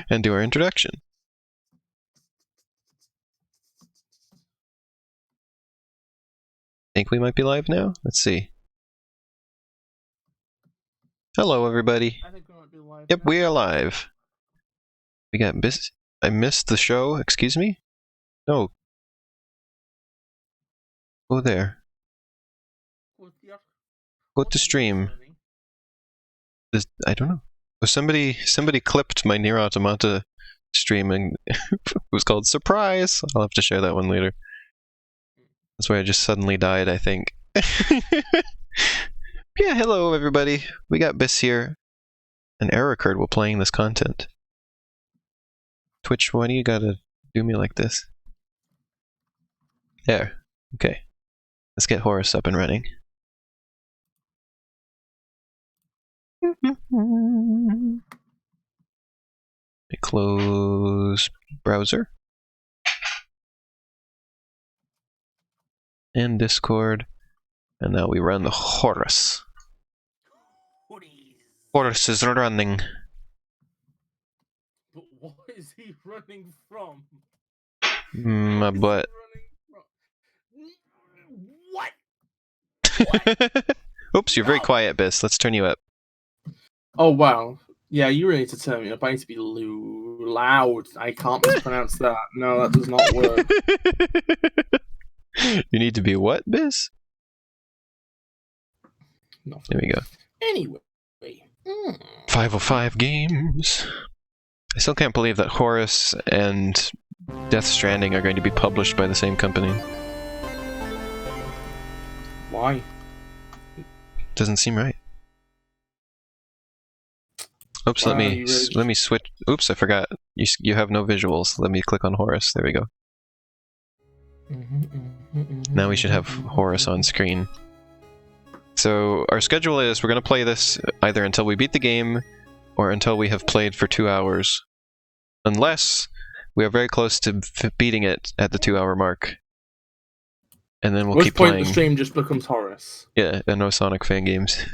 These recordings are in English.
and do our introduction. Think we might be live now? Let's see. Hello, everybody. I think we might be live. Yep, now. we are live. We got I missed the show. Excuse me? No. Go there. Go to stream. I don't know. Oh, somebody clipped my Nier Automata stream and it was called Surprise. I'll have to share that one later. That's where I just suddenly died, I think. Yeah, hello everybody. We got Bis here. An error occurred while playing this content. Twitch, why do you gotta do me like this? There. Okay. Let's get Horace up and running. Close browser. And Discord. And now we run the Horace. Horace is running. But what is he running from? My butt. What? Oops, you're very quiet, Bis. Let's turn you up. Oh, wow. Yeah, you really need to turn me up. I need to be loud. I can't mispronounce that. No, that does not work. You need to be what, Bis? Nothing. There we go. Anyway. 505 games. I still can't believe that Horace and Death Stranding are going to be published by the same company. Why? Doesn't seem right. Oops, let me switch. Oops, I forgot. You have no visuals. Let me click on Horace. There we go. Now we should have Horace on screen. So our schedule is we're going to play this either until we beat the game or until we have played for 2 hours. Unless we are very close to beating it at the 2-hour mark. And then we'll keep playing. At which point the stream just becomes Horace. Yeah, and no Sonic fan games.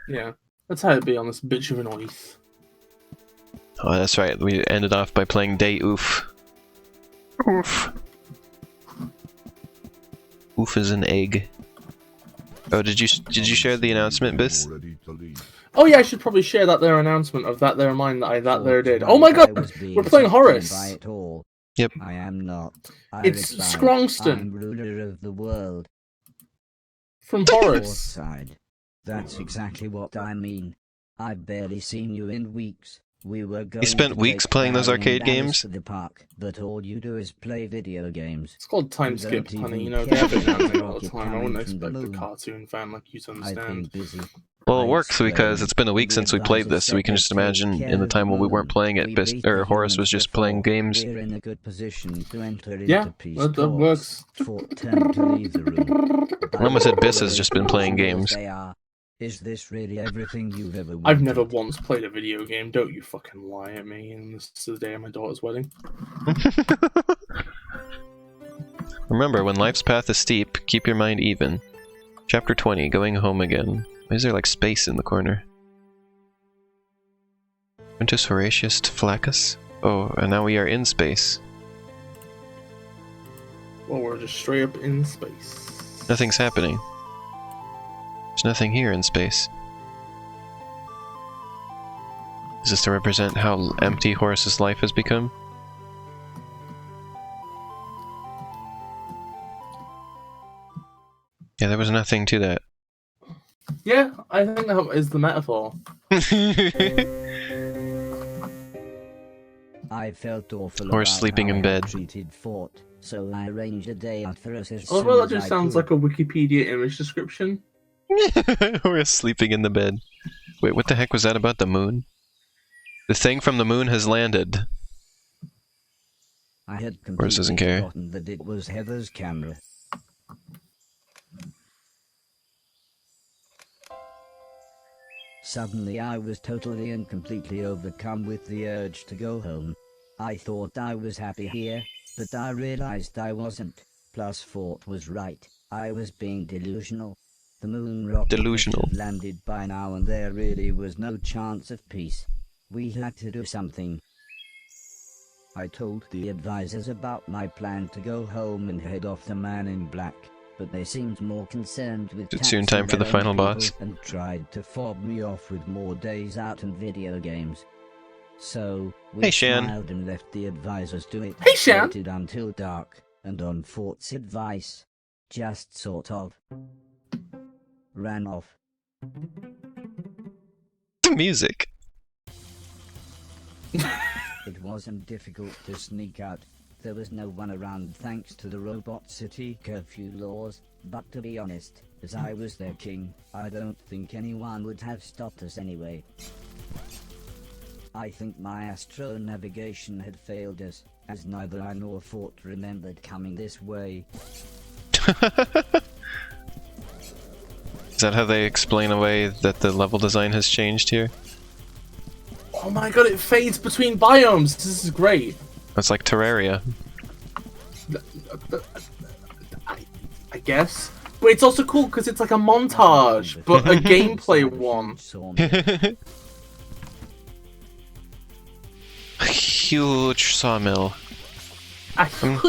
Yeah, that's how it be on this bitch of an ice. Oh, that's right. We ended off by playing Day Oof. Oof. Oof is an egg. Oh, did you share the announcement, Bis? Oh yeah, I should probably share that there announcement of that there mine that I there did. Oh my god, we're playing Horace. Yep. I am not. It's Scrongston. I'm ruler of the world. From Horace. Side. That's exactly what I mean. I've barely seen you in weeks. We were going. You spent weeks playing those arcade games? To the park, but all you do is play video games. It's called time skip, honey. You know, they have it all the time. I wouldn't expect a cartoon fan like you to understand. Well, it works because it's been a week since we played this, so we can just imagine in the time when we weren't playing it, Horace was just playing games. We're in a good position to enter yeah, into peace that works. Turn to leave the room. I almost said Bis has just been playing games. Is this really everything you've ever wanted? I've never once played a video game. Don't you fucking lie at me. And this is the day of my daughter's wedding. Remember, when life's path is steep, keep your mind even. Chapter 20, Going Home Again. Why is there like space in the corner? Quintus Horatius Flaccus? Oh, and now we are in space. Well, we're just straight up in space. Nothing's happening. There's nothing here in space. Is this to represent how empty Horace's life has become? Yeah, there was nothing to that. Yeah, I think that is the metaphor. I felt awful. Or sleeping in bed. Treated Fort, so I arranged a day out for us as well, that just sounds like a Wikipedia image description. We're sleeping in the bed. Wait, what the heck was that about the moon? The thing from the moon has landed. I had Horace doesn't care. Forgotten that it was Heather's camera. Suddenly I was totally and completely overcome with the urge to go home. I thought I was happy here, but I realized I wasn't. Plus Fort was right. I was being delusional. The moon rocket had landed by now and there really was no chance of peace. We had to do something. I told the advisors about my plan to go home and head off the Man in Black, but they seemed more concerned with It's soon taxing time for their the own final people boss. and tried to fob me off with more days out and video games. So, we Hey, Shan. smiled and left the advisors to it. Hey, Shan. Waited until dark, and on Fort's advice, just sort of ran off. The music. It wasn't difficult to sneak out. There was no one around thanks to the Robot City curfew laws, but to be honest, as I was their king, I don't think anyone would have stopped us anyway. I think my astro navigation had failed us, as neither I nor Fort remembered coming this way. Is that how they explain away that the level design has changed here? Oh my god, it fades between biomes. This is great. It's like Terraria. I guess. But it's also cool because it's like a montage, but a gameplay one. A huge sawmill. I'm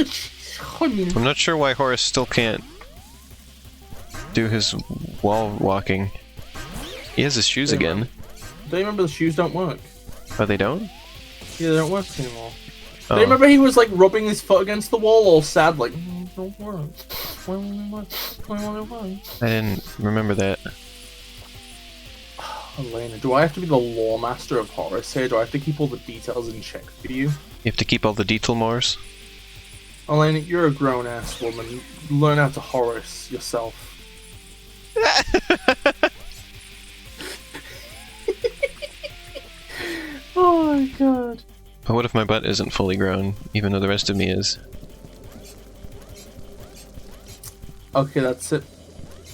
not sure why Horace still can't do his wall walking. He has his shoes again. Don't you remember the shoes don't work? Oh, they don't? Yeah, they don't work anymore. Oh. Do you remember he was like rubbing his foot against the wall all sad like, don't work. Why won't it work? Why won't it work? I didn't remember that. Elena, do I have to be the lore master of Horace here? Do I have to keep all the details in check for you? You have to keep all the detail mores. Elena, you're a grown-ass woman. Learn how to Horace yourself. Oh my god. But what if my butt isn't fully grown, even though the rest of me is? Okay, that's it.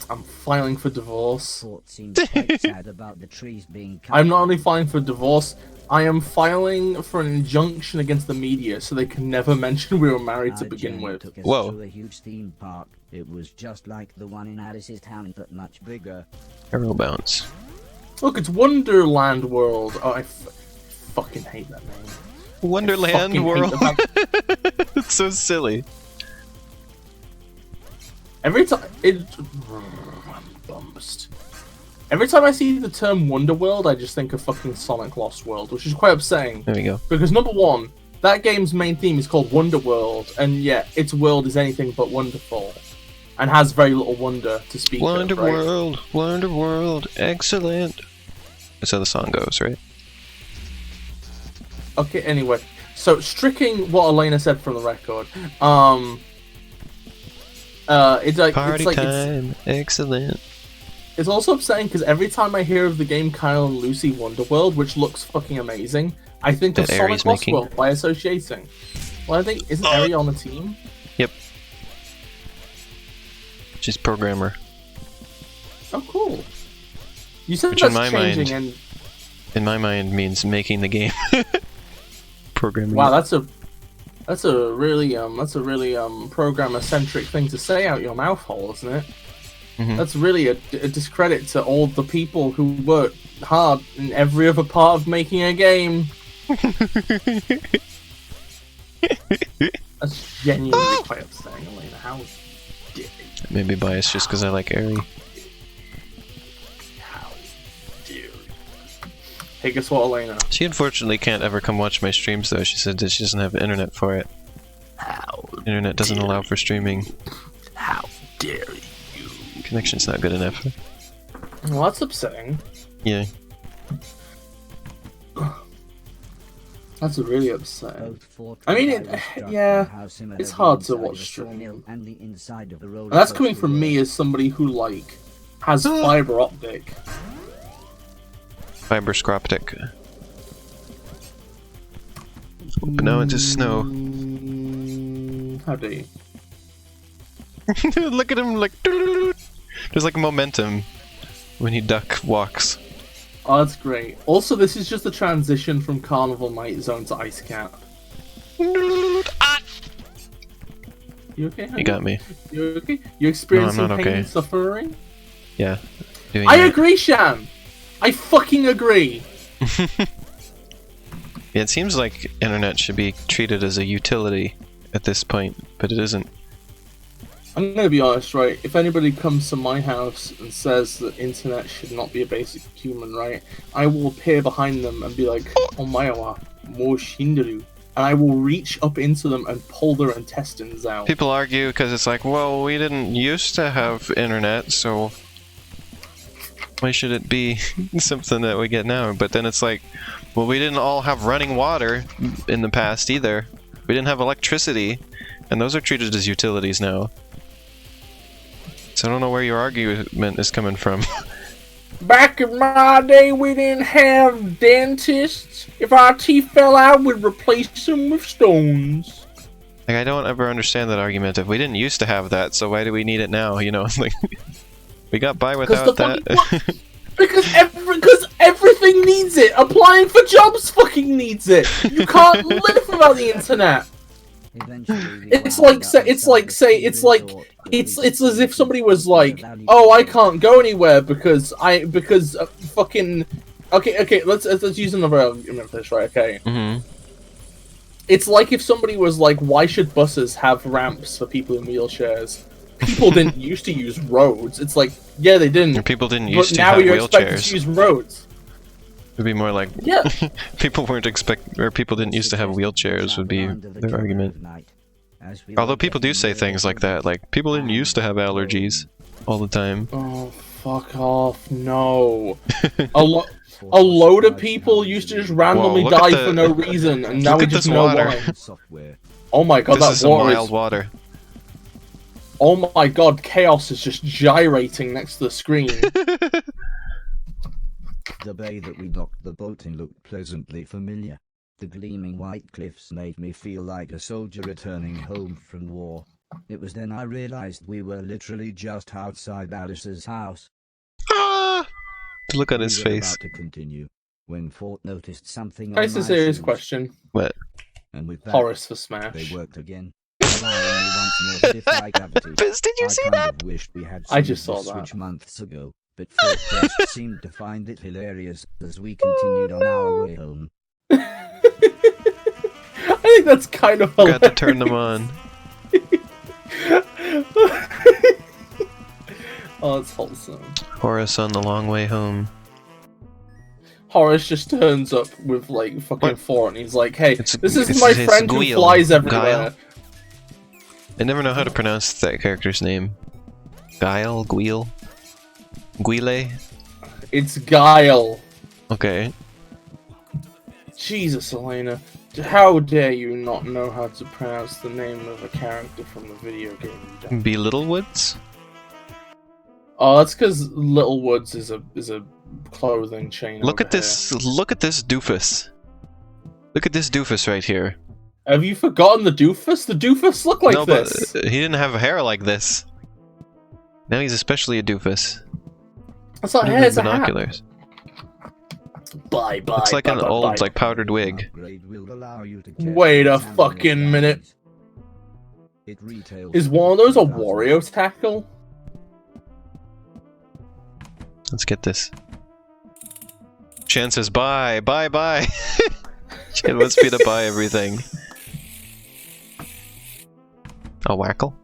I'm filing for divorce. Fort seemed quite sad about the trees being cut. I'm not only filing for divorce, I am filing for an injunction against the media so they can never mention we were married to Our begin journey with. took us Whoa. to a huge theme park. It was just like the one in Alice's town, but much bigger. Arrow bounce. Look, it's Wonderland World. Oh, I fucking hate that name. Wonderland fucking hate World. that. It's so silly. Every time Every time I see the term Wonderworld, I just think of fucking Sonic Lost World, which is quite upsetting. There we go. Because number one, that game's main theme is called Wonderworld, and yet its world is anything but wonderful, and has very little wonder to speak of. Right? Wonderworld, Wonderworld, excellent. That's how the song goes, right? Okay, anyway, so striking what Elena said from the record, it's like Party it's like time, excellent. it's also upsetting because every time I hear of the game Kyle and Lucy Wonderworld, which looks fucking amazing, I think of That Sonic Ares Lost making. World by associating. Well, I think isn't Eri on the team? Yep. She's programmer. Oh, cool. You said Which in that's my changing, mind- and In my mind, means making the game. Programming. wow, that's a really programmer-centric thing to say out your mouth hole, isn't it? Mhm. That's really a discredit to all the people who work hard in every other part of making a game. That's genuinely quite upsetting, Elena. How dare you? Maybe biased just because I like Airy. How dare you? Hey, guess what, Elena? She unfortunately can't ever come watch my streams though. She said that she doesn't have the internet for it. How Internet doesn't allow for streaming. How dare you? Connection's not good enough. Well, that's upsetting. Yeah. That's really upsetting. Both Fort I mean, and it- I were struck yeah, by how similar it's the hard to inside watch of a streaming. sawmill and the inside of the roller And that's coming coaster from me were. as somebody who, like, has fiber optic. Fiberscroptic. But now into snow. How dare you? Look at him, like. There's like momentum when he duck walks. Oh, that's great. Also, this is just a transition from Carnival Night Zone to Ice Cap. Ah! You okay? honey? You got me. You okay? You experiencing not pain okay. and suffering? Yeah. Doing I that. agree, Shan! I fucking agree! Yeah, it seems like internet should be treated as a utility at this point, but it isn't. I'm gonna be honest, right? If anybody comes to my house and says that internet should not be a basic human right, I will appear behind them and be like, "Omae mo shinderu," and I will reach up into them and pull their intestines out. People argue because it's like, well, we didn't used to have internet, so why should it be something that we get now? But then it's like, well, we didn't all have running water in the past either. We didn't have electricity, and those are treated as utilities now. So I don't know where your argument is coming from. Back in my day, we didn't have dentists. If our teeth fell out, we'd replace them with stones. Like, I don't ever understand that argument. If we didn't used to have that, so why do we need it now? You know, like, we got by without that. Because everything needs it. Applying for jobs fucking needs it. You can't live without the internet. It's as if somebody was like, "Oh, I can't go anywhere because fucking." Okay. Let's use another argument for this, right? Okay. Mm-hmm. It's like if somebody was like, "Why should buses have ramps for people in wheelchairs?" People didn't used to use roads. It's like, yeah, they didn't. People didn't used to now have you're wheelchairs. expected to use roads. It'd be more like, yeah, people didn't used to have wheelchairs would be their argument. Although people do say things like that, like, people didn't used to have allergies all the time. Oh, fuck off, no. A load of people used to just randomly die for no reason, and now we just know why. Oh my god, this that is water mild water. Oh my god, chaos is just gyrating next to the screen. The bay that we docked the boat in looked pleasantly familiar. The gleaming white cliffs made me feel like a soldier returning home from war. It was then I realized we were literally just outside Alice's house. Ah! Look at his We were face. about to continue when Fort noticed something on That's my a serious shoes. question. What? And with that, Horace for Smash. they worked again. Allowing me once more defy gravity. Biz, did you see I that? kind of wished we had I just seen saw this that. switch months ago, but Fort just seemed to find it hilarious as we continued on our way home. I think that's kind of hilarious. Got to turn them on. Oh, it's wholesome. Horace on the long way home. Horace just turns up with like fucking What? Fort, and he's like, "Hey, It's my his friend who Guile. flies everywhere." Guile? I never know how to pronounce that character's name. Guile? Guile? Guile? It's Guile. Okay. Jesus, Elena. How dare you not know how to pronounce the name of a character from a video game? You don't. Be Littlewoods? Oh, that's because Littlewoods is a clothing chain. Look over at this doofus. Look at this doofus right here. here. Have you forgotten the doofus? The doofus look like No, this. but he didn't have hair like this. Now he's especially a doofus. That's not Not hair, even it's a hat. binoculars. Bye. It's like an old, like, powdered wig. Upgrade will allow you to Wait a catch and fucking handle minute. zombies. It retails Is one of those a $1,000. Wario tackle? Let's get this. Shan says bye. Shan wants me to buy everything. A wackle?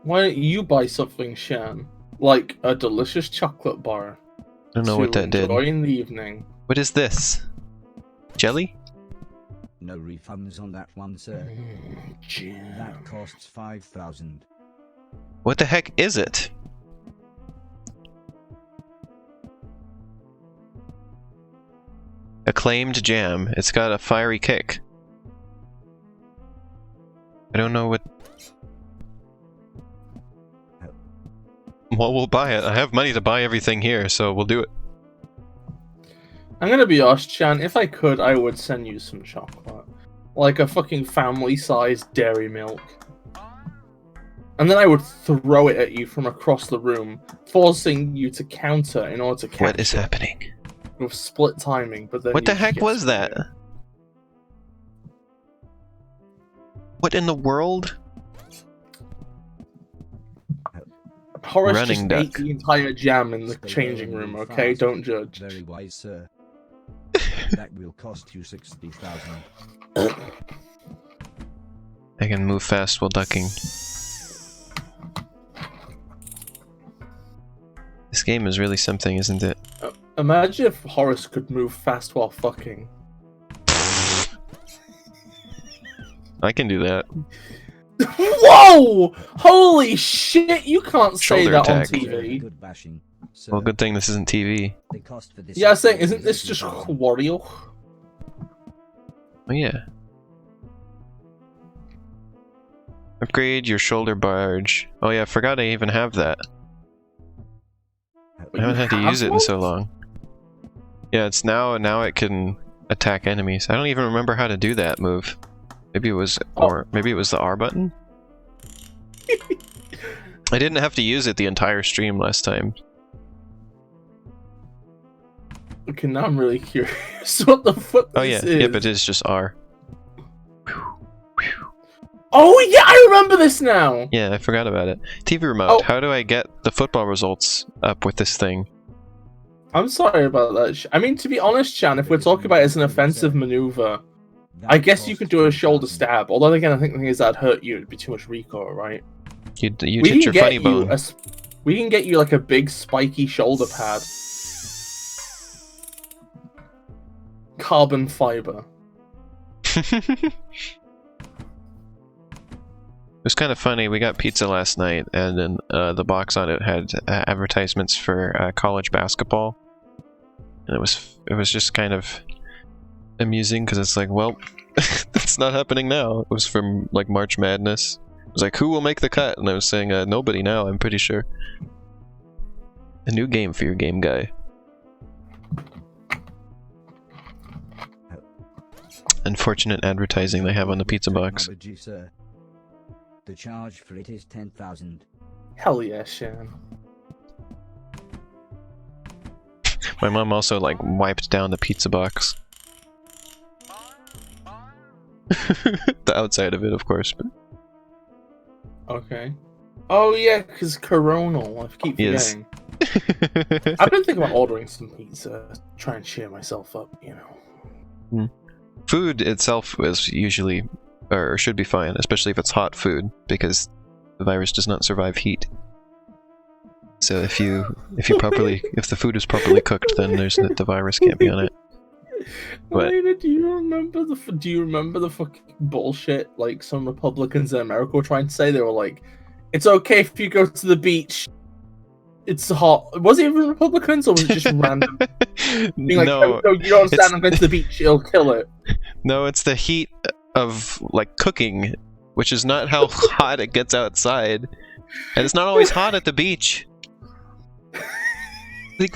Why don't you buy something, Shan? Like a delicious chocolate bar. I don't know what that did. Enjoy in the evening. What is this? Jelly? No refunds on that one, sir. Jam. That costs 5,000. What the heck is it? Acclaimed jam. It's got a fiery kick. I don't know what... Well, we'll buy it. I have money to buy everything here, so we'll do it. I'm gonna be honest, Shan. If I could, I would send you some chocolate. Like a fucking family-sized dairy milk. And then I would throw it at you from across the room, forcing you to counter in order to catch What is it. happening? With split timing, but then What the you heck get was that? scared. What in the world? Horace Running just ate duck. the entire jam in the Stay changing low room, and okay? fast. Don't judge. Very wise, sir. That will cost you 60,000. I can move fast while ducking. This game is really something, isn't it? Imagine if Horace could move fast while fucking. I can do that. Whoa! Holy shit! You can't say Shoulder that attack. on TV. Good bashing. So Well, good thing this isn't TV. the cost for this Yeah, I was saying, is isn't this just 60,000. Wario? Oh yeah. Upgrade your shoulder barge. Oh yeah, I forgot I even have that. I haven't had to use it in so long. Yeah, it's now it can attack enemies. I don't even remember how to do that move. Maybe it was maybe it was the R button? I didn't have to use it the entire stream last time. Okay, now I'm really curious what the fuck Oh this yeah, is. yep, it is just R. Oh yeah, I remember this now! Yeah, I forgot about it. TV remote, Oh. how do I get the football results up with this thing? I'm sorry about that. I mean, to be honest, Chan, if we're talking about it as an offensive maneuver, That I guess you cost could do a shoulder 10,000. stab. Although again, I think the thing is that'd hurt you. It'd be too much recoil, right? You hit your funny bone. We can get you like a big spiky shoulder pad. Carbon fiber. It was kind of funny. We got pizza last night, and then the box on it had advertisements for college basketball, and it was just kind of amusing because it's like, well, that's not happening now. It was from like March Madness. It was like, who will make the cut? And I was saying, nobody now. I'm pretty sure. A new game for your game guy. Unfortunate advertising they have on the pizza box. Technology, sir. The charge for it is 10,000. Hell yeah, Shan. My mom also like wiped down the pizza box. The outside of it, of course. But Okay. Oh yeah, because coronal. I keep Yes. forgetting. I've been thinking about ordering some pizza, try and cheer myself up, you know. Food itself is usually, or should be fine, especially if it's hot food, because the virus does not survive heat. So if the food is properly cooked, then the virus can't be on it. What? Elena, do you remember the fucking bullshit like some Republicans in America were trying to say? They were like, "It's okay if you go to the beach. It's hot." Was it even Republicans or was it just random? Being like, No, "Oh, you don't understand. it's- I'm going to the beach. It'll kill it." no, it's the heat of like cooking, which is not how hot it gets outside, and it's not always hot at the beach. Like,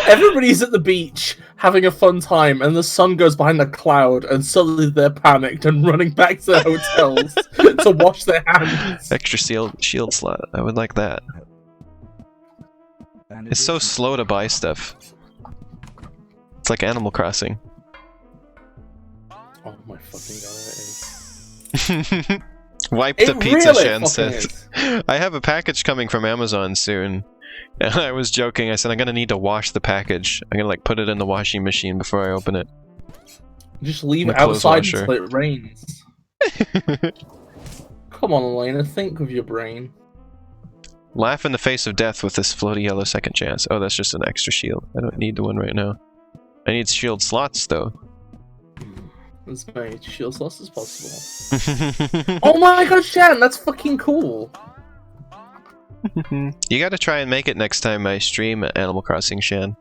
Everybody's at the beach having a fun time, and the sun goes behind a cloud, and suddenly they're panicked and running back to their hotels to wash their hands. extra shield slot. I would like that. And It's so slow to buy stuff. It's like Animal Crossing. Oh my fucking god, it is. Wipe It the pizza, really Shan fucking says. is. I have a package coming from Amazon soon. And I was joking, I said I'm gonna need to wash the package. I'm gonna like put it in the washing machine before I open it. Just leave The it clothes outside washer. until it rains. Come on, Elena, think with your brain. Laugh in the face of death with this floaty yellow second chance. Oh, that's just an extra shield. I don't need the one right now. I need shield slots though. As many shield slots as possible. Oh my god, Shan, that's fucking cool. You gotta try and make it next time I stream Animal Crossing, Shan.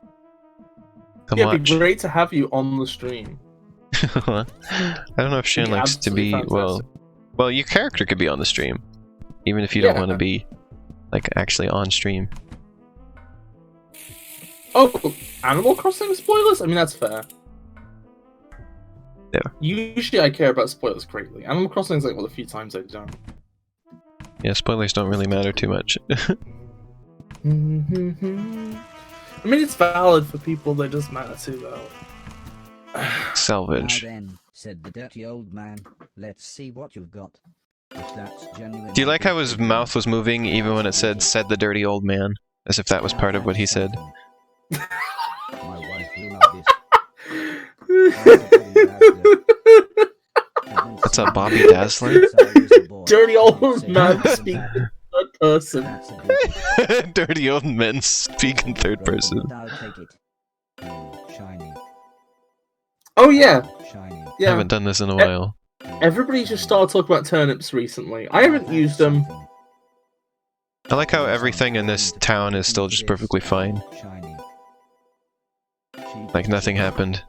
Come Yeah, watch. it'd be great to have you on the stream. I don't know if Shan It'd be likes to be absolutely well, your character could be on the stream, even if you don't Yeah. want to be like actually on stream. Oh, Animal Crossing spoilers? I mean, that's fair. Yeah. Usually I care about spoilers greatly. Animal Crossing is like one of the few times I don't. Yeah, spoilers don't really matter too much. I mean, it's valid for people, they just matter too, though. Salvage. Now then, said the dirty old man, let's see what you've got. If that's genuine. Do you like how his mouth was moving even when it said the dirty old man? As if that was part of what he said. My wife will love this. That's a Bobby Dazzler? Dirty old man speaking third person. Dirty old men speak in third person. Oh yeah, Shiny. I yeah. haven't done this in a while. Everybody just started talking about turnips recently. I haven't used them. I like how everything in this town is still just perfectly fine. Like nothing happened.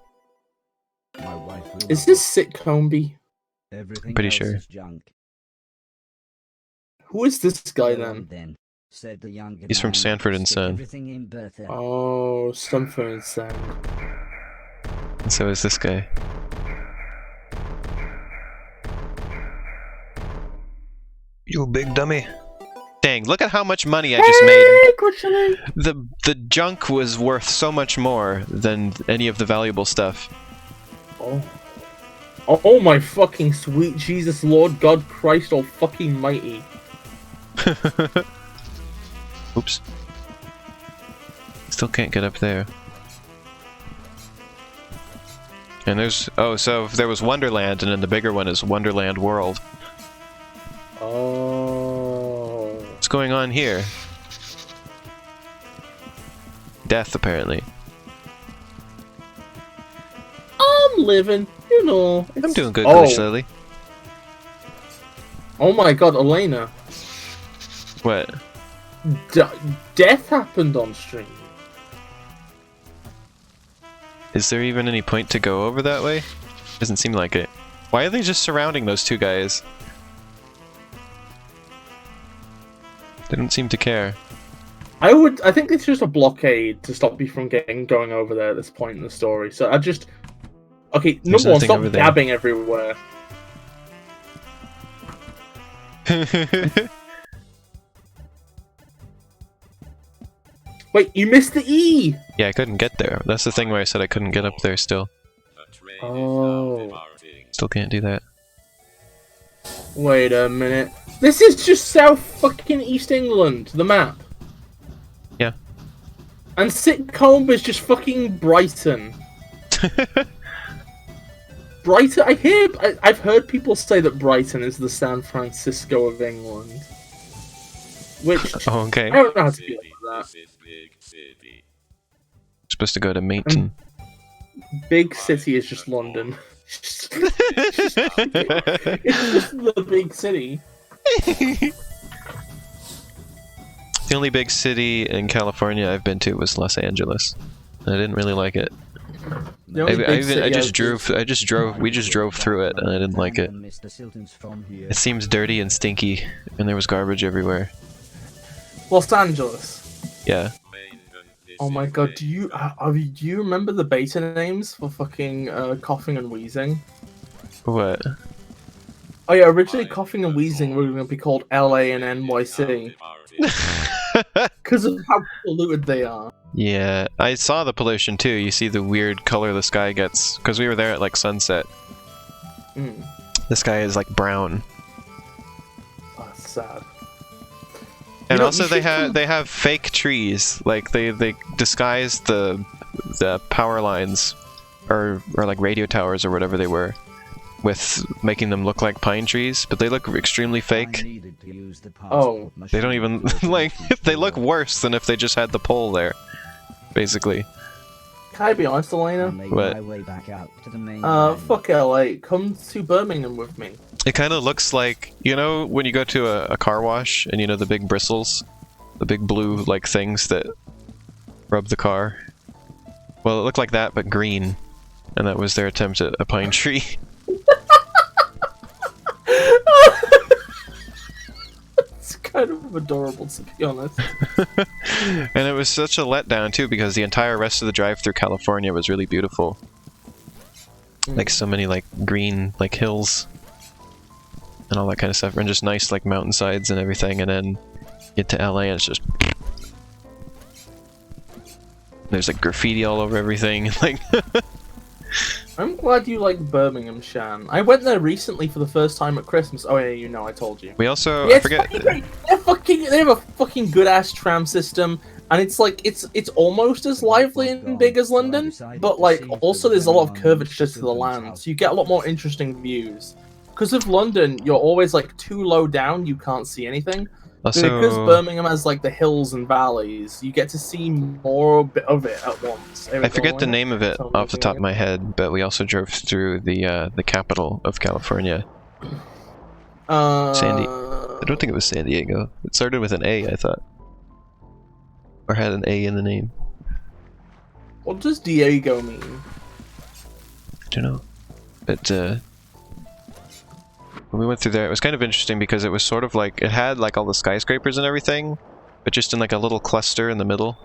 Is this Sitcomby? Everything Pretty else sure. is junk. Who is this guy then? Said the younger He's from man, Sanford and stick Son. everything in Bertha. Oh, Stamford and Son. And so is this guy. You big dummy. Dang, look at how much money I just made. The junk was worth so much more than any of the valuable stuff. Oh. Oh my fucking sweet Jesus Lord God Christ all fucking mighty. Oops. Still can't get up there. And there's... Oh, so there was Wonderland, and then the bigger one is Wonderland World. Oh. What's going on here? Death, apparently. I'm living, you know. I'm doing good, Oh. Glitch Lily. Oh my god, Elena. What? Death happened on stream. Is there even any point to go over that way? Doesn't seem like it. Why are they just surrounding those two guys? They don't seem to care. I think it's just a blockade to stop you from going over there at this point in the story. So I just... Okay, There's number one, nothing stop over there. dabbing everywhere. Wait, you missed the E! Yeah, I couldn't get there. That's the thing where I said I couldn't get up there still. Oh. Still can't do that. Wait a minute. This is just South fucking East England, the map. Yeah. And Sitcombe is just fucking Brighton. Brighton, I've heard people say that Brighton is the San Francisco of England. Which, Oh, okay. I don't know how to feel about that. Supposed to go to Mayton. Big city is just London. It's just the big city. The only big city in California I've been to was Los Angeles. And I didn't really like it. The only big city We just drove through it and I didn't like it. It seems dirty and stinky, and there was garbage everywhere. Los Angeles. Yeah. Oh my god, do you remember the beta names for fucking coughing and wheezing? What? Oh yeah, originally coughing and wheezing were going to be called LA and NYC. Because of how polluted they are. Yeah, I saw the pollution too. You see the weird color the sky gets, because we were there at like sunset. Mm. The sky is like brown. Oh, that's sad. And know, also you they should have fake trees. Like they disguise the power lines or like radio towers or whatever they were with making them look like pine trees, but they look extremely fake. Oh. They don't even like they look worse than if they just had the pole there. Basically. Can I be honest, Elena? What? Fuck LA. Come to Birmingham with me. It kind of looks like, you know, when you go to a car wash and you know the big bristles, the big blue like things that rub the car. Well, it looked like that, but green, and that was their attempt at a pine tree. It's kind of adorable, to be honest. And it was such a letdown too, because the entire rest of the drive through California was really beautiful. Like so many like green like hills and all that kind of stuff, and just nice like mountainsides and everything, and then get to LA and it's just there's like graffiti all over everything. Like I'm glad you like Birmingham, Shan. I went there recently for the first time at Christmas. Oh yeah, you know, I told you. we also Yeah, I it's forget fucking great. They have a fucking good ass tram system, and it's like it's almost as lively and big as London, but like also there's a lot of curvature to the land, so you get a lot more interesting views. Because of London, you're always like too low down, you can't see anything. But because Also, Birmingham has like the hills and valleys, you get to see more of it at once. I forget the name of it off the top of my head, but we also drove through the capital of California. I don't think it was San Diego. It started with an A, I thought. Or had an A in the name. What does Diego mean? I don't know. But when we went through there, it was kind of interesting because it was sort of like, it had like all the skyscrapers and everything, but just in like a little cluster in the middle.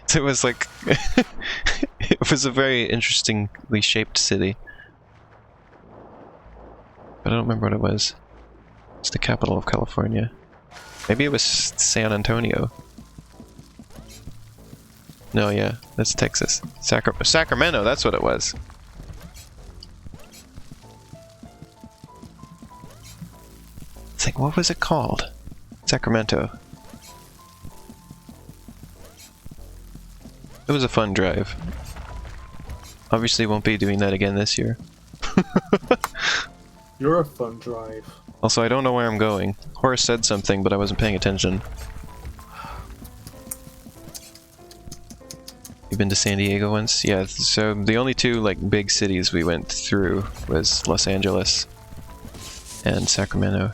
So it was like, it was a very interestingly shaped city. But I don't remember what it was. It's the capital of California. Maybe it was San Antonio. No, yeah, that's Texas. Sacramento, that's what it was. It's like, what was it called? Sacramento. It was a fun drive. Obviously won't be doing that again this year. You're a fun drive. Also, I don't know where I'm going. Horace said something, but I wasn't paying attention. You've been to San Diego once? Yeah, so the only two like big cities we went through was Los Angeles and Sacramento.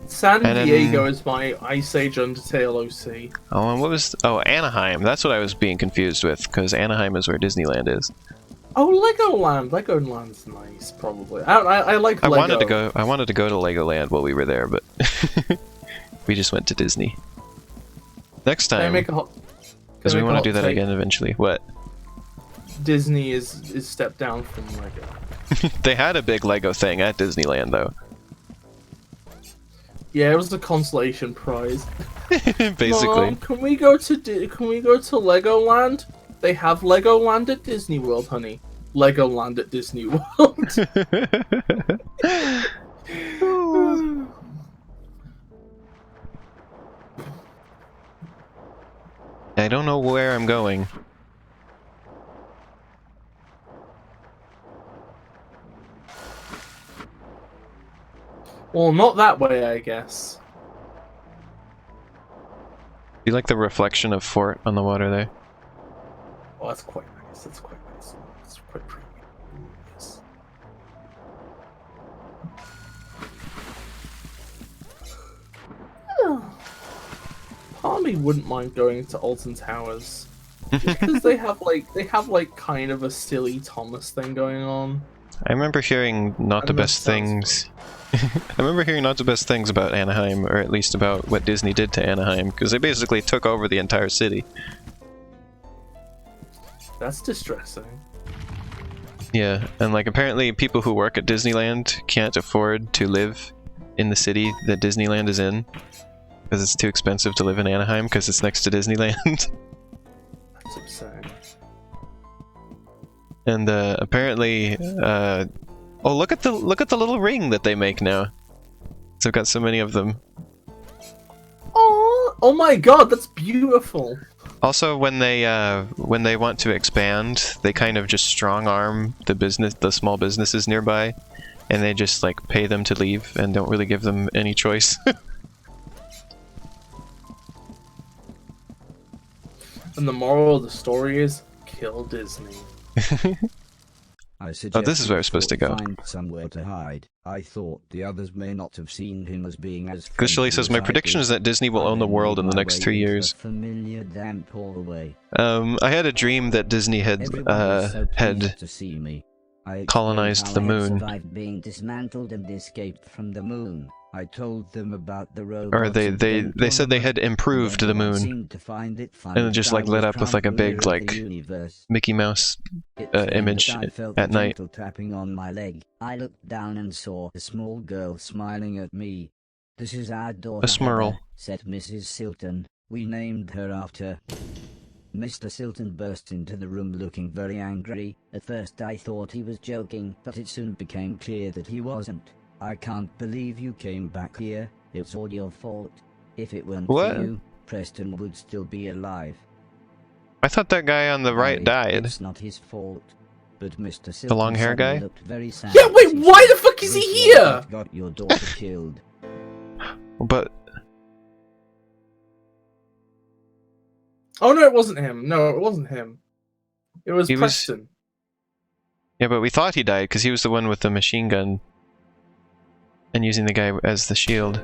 San Diego is my Ice Age Undertale OC. Oh, and what was... Oh, Anaheim. That's what I was being confused with, because Anaheim is where Disneyland is. Oh, Legoland. Legoland's nice, probably. I like Lego. I wanted to go to Legoland while we were there, but we just went to Disney. Next time, because we want to do that again eventually. What? Disney is stepped down from Lego. They had a big Lego thing at Disneyland, though. Yeah, it was the consolation prize. Basically. Mom, can we go to Legoland? They have Legoland at Disney World, honey. Legoland at Disney World. I don't know where I'm going. Well, not that way, I guess. Do you like the reflection of Fort on the water there? Oh, that's quite nice. That's quite nice. It's quite pretty. Yes. Part of me wouldn't mind going to Alton Towers. Because they have like kind of a silly Thomas thing going on. I remember hearing not the best things. I remember hearing not the best things about Anaheim, or at least about what Disney did to Anaheim, because they basically took over the entire city. That's distressing. Yeah, and like apparently people who work at Disneyland can't afford to live in the city that Disneyland is in, because it's too expensive to live in Anaheim because it's next to Disneyland. That's upsetting. And apparently, oh, look at the little ring that they make now. So I've got so many of them. Oh my god, that's beautiful. Also, when they want to expand, they kind of just strong arm the small businesses nearby, and they just like pay them to leave and don't really give them any choice. And the moral of the story is kill Disney. I Oh, this is where it's supposed to go. Find somewhere to hide. I thought the others may not have seen him as being as Glitchly says, my prediction is that Disney will own the world in the next 3 years. Familiar damp hallway. I had a dream that Disney had to see me. colonized the moon. Survived being dismantled and escaped from the moon. I told them about the robots. Or they said they had improved the moon, and it just like lit up with like a big like Mickey Mouse image at night. Tapping on my leg. I looked down and saw a small girl smiling at me. This is our daughter, A Smurl, Heather, said Mrs. Silton. We named her after. Mr. Silton burst into the room looking very angry. At first I thought he was joking, but it soon became clear that he wasn't. I can't believe you came back here. It's all your fault. If it weren't What? for you, Preston would still be alive. I thought that guy on the right died. It's not his fault. But Mr. The long hair guy? looked very sad. Yeah, wait, why the fuck is he here? Got your daughter killed. But Oh no, it wasn't him. No, it wasn't him. It was He was- Preston. yeah, but we thought he died because he was the one with the machine gun and using the guy as the shield.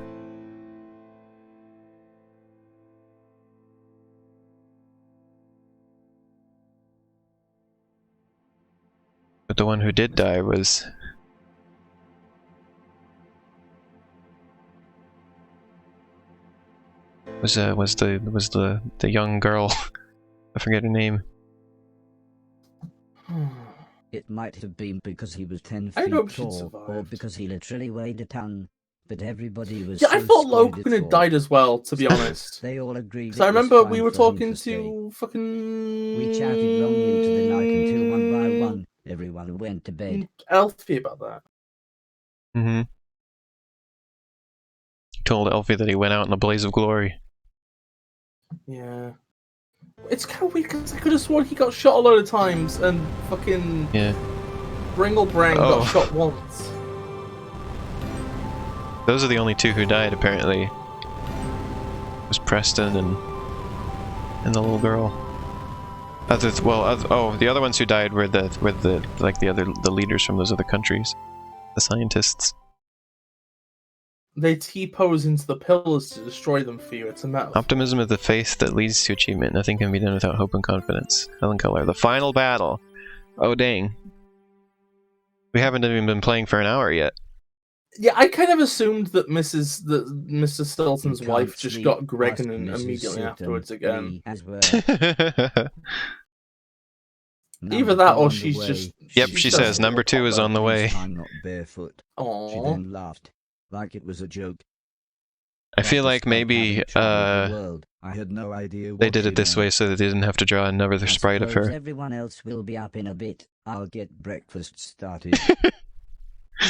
But the one who did die was the young girl. I forget her name. It might have been because he was 10 I feet hope she'd tall, or survived. because he literally weighed a ton. But everybody was Yeah, I so thought scared Logan it had all. died as well, to be honest. They all agreed. Because I it was remember fine we were for him talking stay. to fucking... We chatted long into the night until one by one, everyone went to bed. Elfie about that. Mm-hmm. He told Elfie that he went out in a blaze of glory. Yeah. It's kind of weird because I could have sworn he got shot a load of times and fucking Yeah. Bringlebrang Oh. got shot once. Those are the only two who died, apparently. It was Preston and the little girl. The other ones who died were the leaders from those other countries, the scientists. They T-pose into the pillars to destroy them for you. It's a metaphor. Optimism is the faith that leads to achievement. Nothing can be done without hope and confidence. Helen Keller. The final battle. Oh dang. We haven't even been playing for an hour yet. Yeah, I kind of assumed that Mr. Stilton's You wife can't just sleep got Greg past and Mrs. immediately Silton, afterwards again. me as well. Either that or she's just... Yep, she's she just says a number little 2 is on the way. I'm not barefoot. She Aww. then laughed, like it was a joke. I feel like maybe I had no idea they what did she it this meant. way so that they didn't have to draw another I sprite of suppose her. Everyone else will be up in a bit. I'll get breakfast started.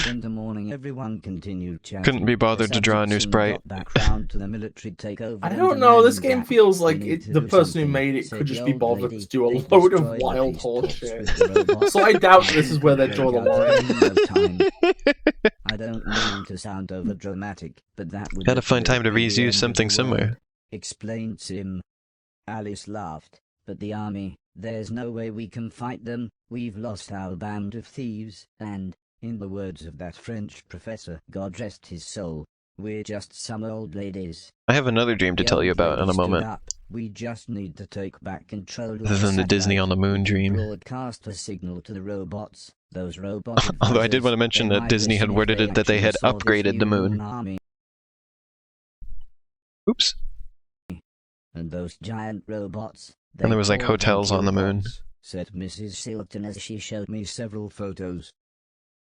In the morning, everyone continued chatting. Couldn't be bothered to draw a new subject soon sprite. got back round to the military takeover I and don't the know, man this in game black. feels We like need to the do person who something, made it said could the just be old bothered lady. to do a They load of destroyed the wild police horse cops shit. with the robots. So I doubt this is where they draw the line. I don't mean to sound over dramatic, but that would Gotta find time to literally be the reuse end of something the similar. world, explained Sim. Alice laughed, but the army, there's no way we can fight them. We've lost our band of thieves, and, in the words of that French professor, God rest his soul, we're just some old ladies. I have another dream to The tell you old about in a lady stood moment. up. We just need to take back control of Other than the Disney satellite. on the Moon We can dream. broadcast a signal to the robots. Those robots. Although I did want to mention that Disney had worded it that they had upgraded the moon. Army. Oops. And those giant robots. And there was, like, they call them hotels on the moon. killbots, said Mrs. Silton as she showed me several photos.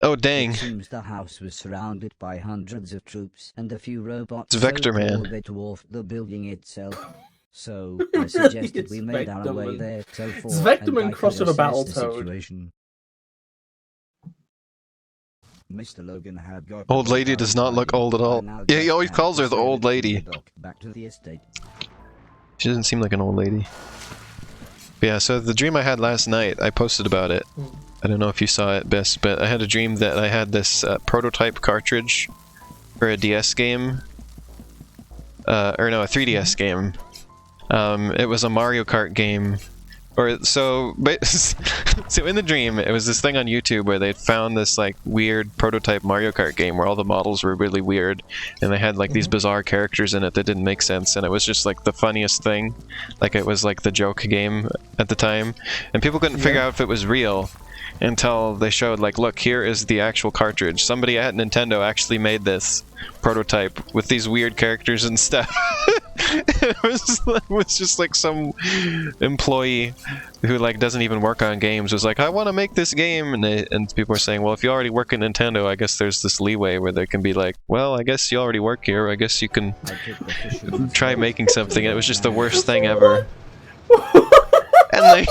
Oh dang. It seems the house was surrounded by hundreds of troops and a few robots. It's Vector so Man. tall they dwarfed the building itself. So I suggested It's we made our way Vectorman. there. So for It's Vectorman and I crossed could with a assess the Battletoad. situation. Mr. Logan had got Old lady does not look old at all. Yeah, he always calls her the old lady. Back to the estate. She doesn't seem like an old lady. But yeah, so the dream I had last night, I posted about it. I don't know if you saw it, Bess, but I had a dream that I had this prototype cartridge for a DS game. Or no, a 3DS game. It was a Mario Kart game. So in the dream, it was this thing on YouTube where they found this like weird prototype Mario Kart game where all the models were really weird, and they had like these bizarre characters in it that didn't make sense, and it was just like the funniest thing. Like it was like the joke game at the time, and people couldn't figure out if it was real until they showed like, look, here is the actual cartridge. Somebody at Nintendo actually made this prototype with these weird characters and stuff. It was just like some employee who like doesn't even work on games was like, I want to make this game, and people are saying, well, if you already work at Nintendo, I guess there's this leeway where they can be like, well, I guess you already work here, I guess you can try making something. And it was just the worst thing ever. And like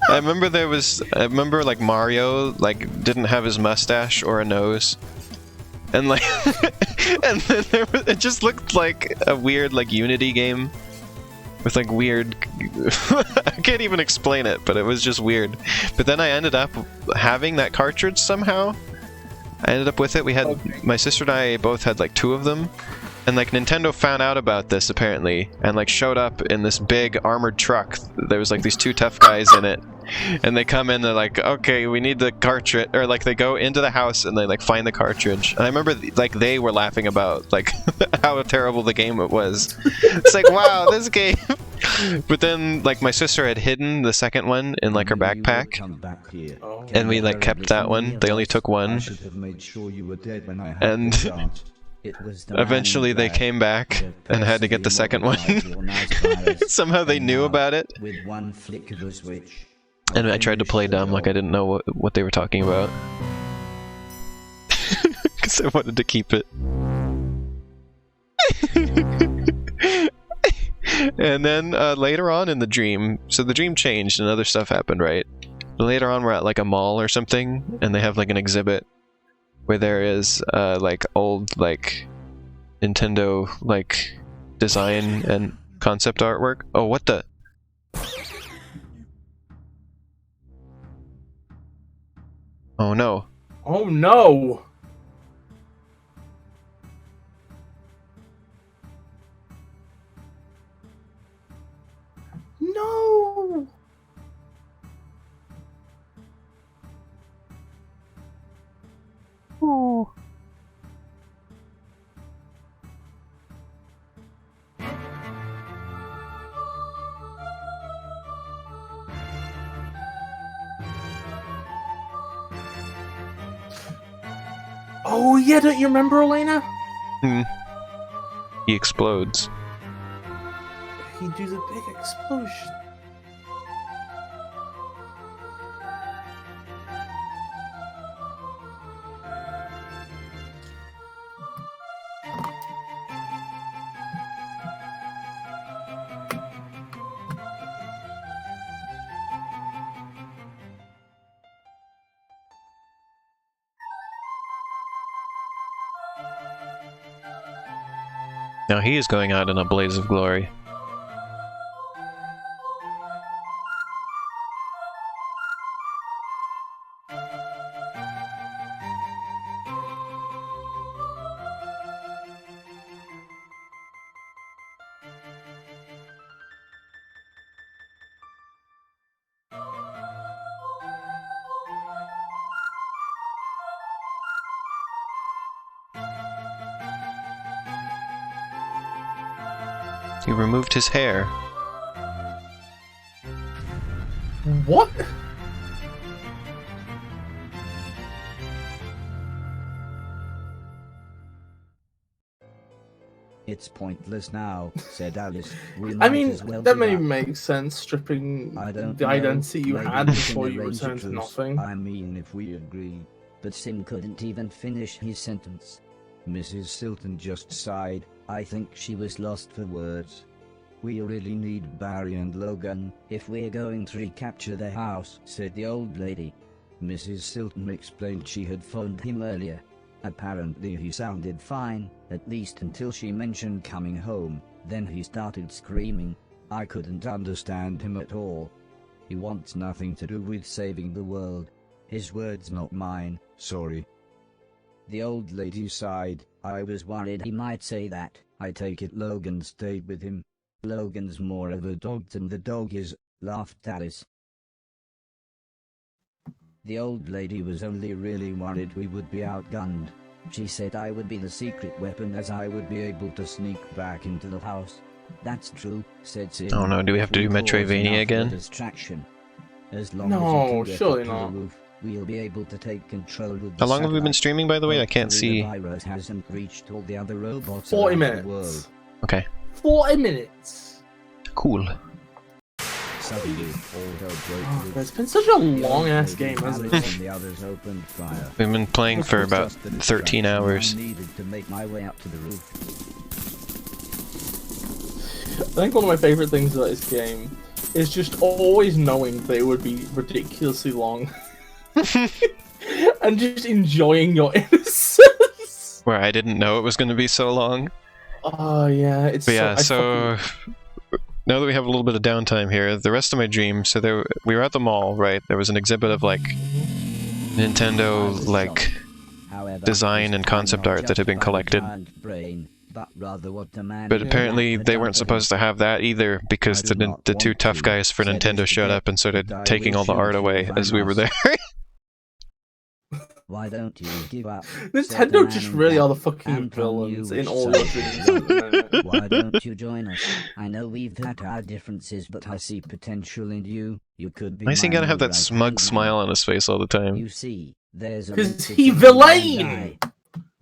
I remember like Mario like didn't have his mustache or a nose, and like, and then it just looked like a weird like Unity game with like weird. I can't even explain it, but it was just weird. But then I ended up having that cartridge somehow. I ended up with it. We had my sister and I both had like 2 of them. And like Nintendo found out about this apparently and like showed up in this big armored truck. There was like these 2 tough guys in it. And they come in, they're like, okay, we need the cartridge, or like they go into the house and they like find the cartridge. And I remember like they were laughing about like how terrible the game it was. It's like, wow, this game. But then like my sister had hidden the second one in like her backpack. And we like kept that one. They only took one. And eventually they came back and had to get the second one. Somehow they knew about it. With one flick of a switch. And I tried to play dumb like I didn't know what they were talking about. Because I wanted to keep it. And then later on in the dream, so the dream changed and other stuff happened, right? Later on we're at like a mall or something, and they have like an exhibit where there is like old like Nintendo like design and concept artwork. Oh, what the? Oh no. Oh no! No! Oh. Oh yeah, don't you remember, Elena? He explodes. He do the big explosion. Now he is going out in a blaze of glory. He removed his hair. What? It's pointless now, said Alice. I mean, that may make sense, stripping I don't the know. identity you Maybe had we before can you arrange returned a to truce. nothing. I mean, if we agree. But Sim couldn't even finish his sentence. Mrs. Silton just sighed. I think she was lost for words. We really need Barry and Logan if we're going to recapture the house, said the old lady. Mrs. Silton explained she had phoned him earlier. Apparently he sounded fine, at least until she mentioned coming home. Then he started screaming. I couldn't understand him at all. He wants nothing to do with saving the world. His words, not mine, sorry. The old lady sighed. I was worried he might say that. I take it Logan stayed with him. Logan's more of a dog than the dog is, laughed Alice. The old lady was only really worried we would be outgunned. She said I would be the secret weapon as I would be able to sneak back into the house. That's true, said Sid. Oh no, do we have to do Metroidvania again? Distraction. As long No, as you can get surely up to the not. roof, we'll be able to take control of the How long have we been satellite. streaming, by the way? I can't Hopefully see. The virus hasn't reached all the other robots 40 around the world. minutes. Okay, 40 minutes! cool. Suddenly, all hell broke Oh, loose. it's been such a The long old ass lady, game, hasn't Alice, it? and the others opened fire. We've been playing for It was about just a 13 distraction. hours. I needed to make my way up to the roof. I think one of my favorite things about this game is just always knowing they would be ridiculously long. And just enjoying your innocence. where I didn't know it was going to be so long. Oh yeah, it's But yeah, I so now that we have a little bit of downtime here, the rest of my dream. So we were at the mall, right? There was an exhibit of like Nintendo like design and concept art that had been collected. But apparently they weren't supposed to have that either because the two tough guys for Nintendo showed up and started taking all the art away as we were there. Why don't you give up? Nintendo just really are the fucking villains in all your dreams. Why don't you join us? I know we've had our differences, but I see potential in you. You could be. Why is he my gotta have new that smug right-hand smile on his face all the time? You see, there's a Because he villain!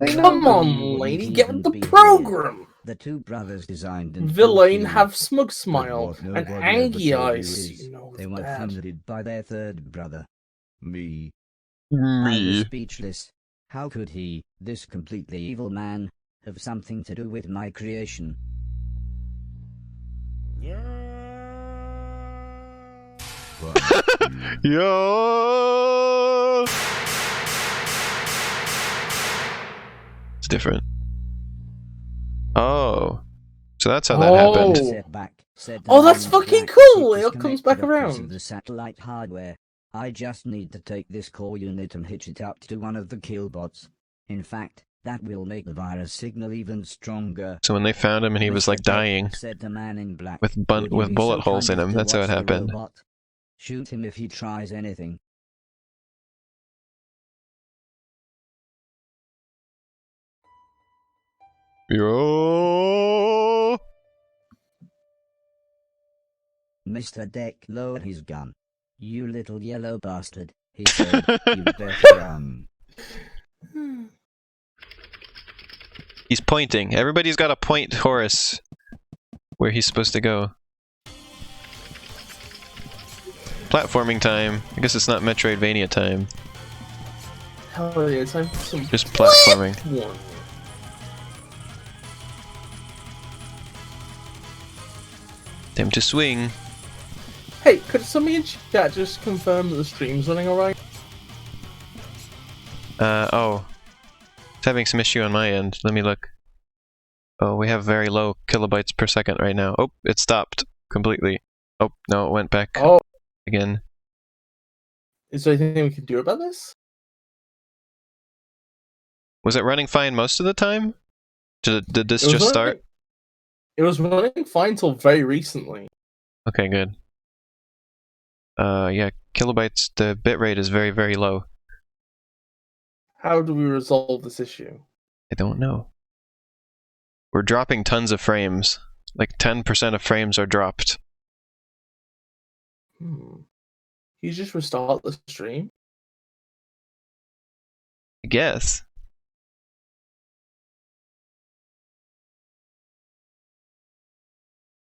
Come on, lady, get with the program! The two brothers designed and Villain built have smug but smile what and nobody ever angry told eyes. you is You know they it's were bad. funded by their third brother, me. I was speechless. How could he, this completely evil man, have something to do with my creation? Yo! It's different. Oh. So that's how that happened. Set back, said the Oh, that's man fucking black. cool! It It comes back disconnected a piece of around. the satellite hardware. I just need to take this core unit and hitch it up to one of the killbots. In fact, that will make the virus signal even stronger. So when they found him and he was Mr. like Deck, dying said the man in black. with Would you be bullet so holes in kind him, as to that's how it watch the happened. robot? Shoot him if he tries anything. Yo! Mr. Deck lowered his gun. You little yellow bastard, he said. You better run. He's pointing. Everybody's got to point Horace where he's supposed to go. Platforming time. I guess it's not Metroidvania time. Hell yeah, it's time for some Just platforming. one. Time to swing. Hey, could somebody in chat just confirm that the stream's running alright? Oh. It's having some issue on my end. Let me look. Oh, we have very low kilobytes per second right now. Oh, it stopped completely. Oh, no, it went back Oh, again. is there anything we can do about this? Was it running fine most of the time? Did this It was just running- start? It was running fine till very recently. Okay, good. Yeah, kilobytes, the bitrate is very, very low. How do we resolve this issue? I don't know. We're dropping tons of frames. Like 10% of frames are dropped. Can you just restart the stream? I guess.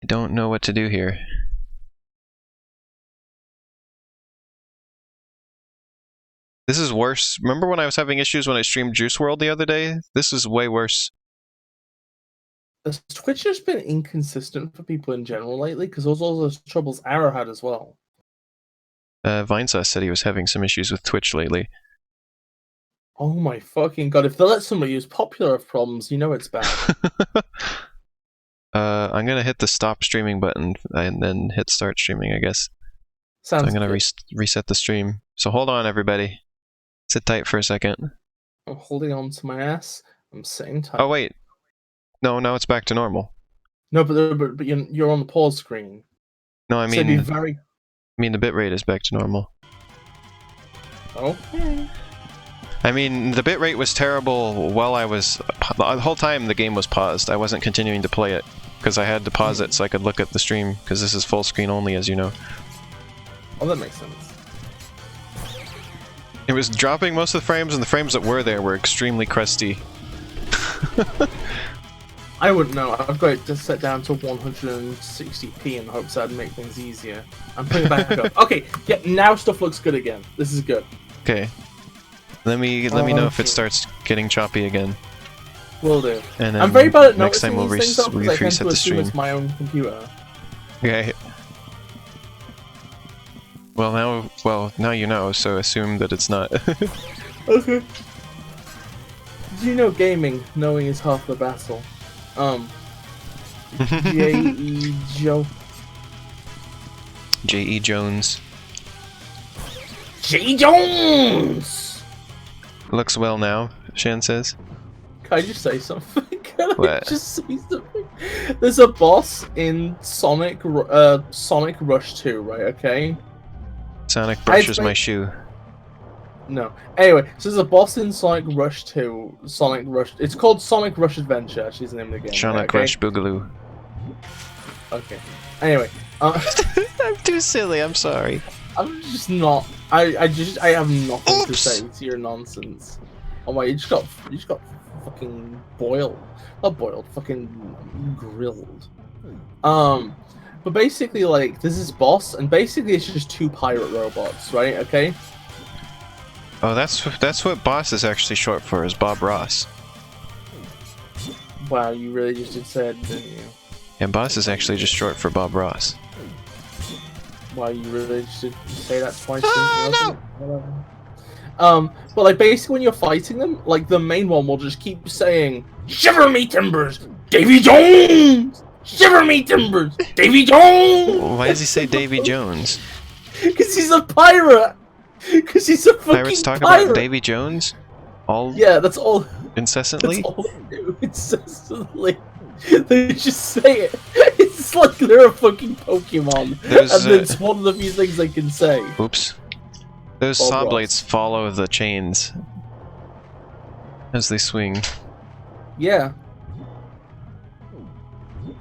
I don't know what to do here. This is worse. Remember when I was having issues when I streamed Juice World the other day? This is way worse. Has Twitch just been inconsistent for people in general lately? Because those are all those troubles Arrow had as well. Vinesauce said he was having some issues with Twitch lately. Oh my fucking god, if they let somebody use popular problems, you know it's bad. I'm gonna hit the stop streaming button and then hit start streaming, I guess. Sounds So I'm gonna good. reset the stream. So hold on, everybody. Sit tight for a second. I'm holding on to my ass. I'm sitting tight. Oh wait, no, now it's back to normal. No, but you're on the pause screen. No, I So be mean, very the bitrate is back to normal. okay. I mean, the bitrate was terrible while I was... The whole time the game was paused. I wasn't continuing to play it, because I had to pause it so I could look at the stream, because this is full screen only, as you know. Oh, that makes sense. It was dropping most of the frames, and the frames that were there were extremely crusty. I wouldn't know. I've got it to set down to 160p in hopes that'd make things easier. I'm putting it back up. Okay, yeah, now stuff looks good again. This is good. Okay. Let me know if it Okay. starts getting choppy again. Will do. And then I'm very bad at next time noticing we'll these things though, because I tend reset to the assume stream. it's my own computer. Okay. Well, now you know, so assume that it's not. Okay. Did you know gaming, knowing is half the battle? J.E. Joe. J.E. Jones. J. Jones! Looks well now, Shan says. Can I just say something? Can I What? just say something? There's a boss in Sonic Rush 2, right, okay? Sonic brushes my shoe. No. Anyway, so there's a boss in Sonic Rush 2. It's called Sonic Rush Adventure, actually, is the name of the game. Sonic okay? Rush Boogaloo. Okay. Anyway, I'm too silly, I'm sorry. I'm just not. I have nothing to Oops. say to your nonsense. Oh my, you just got fucking boiled. Not boiled, fucking grilled. But basically, like, there's this boss, and basically it's just two pirate robots, right? Okay. Oh, that's what boss is actually short for, is Bob Ross. Wow, you really just did say it, didn't you? And boss is actually just short for Bob Ross. Wow, you really just did say that twice, didn't you? Whatever. But like basically when you're fighting them, like the main one will just keep saying, "Shiver me timbers, Davy Jones! Shiver me timbers, Davy Jones!" Why does he say Davy Jones? Because he's a pirate. Because he's a fucking Pirates talk pirate. about Davy Jones? All Yeah, that's all. incessantly? That's all they do. Incessantly. They just say it. It's like they're a fucking Pokemon. There's, and it's one of the few things they can say. Oops. Those Bob saw Ross. blades follow the chains as they swing. Yeah.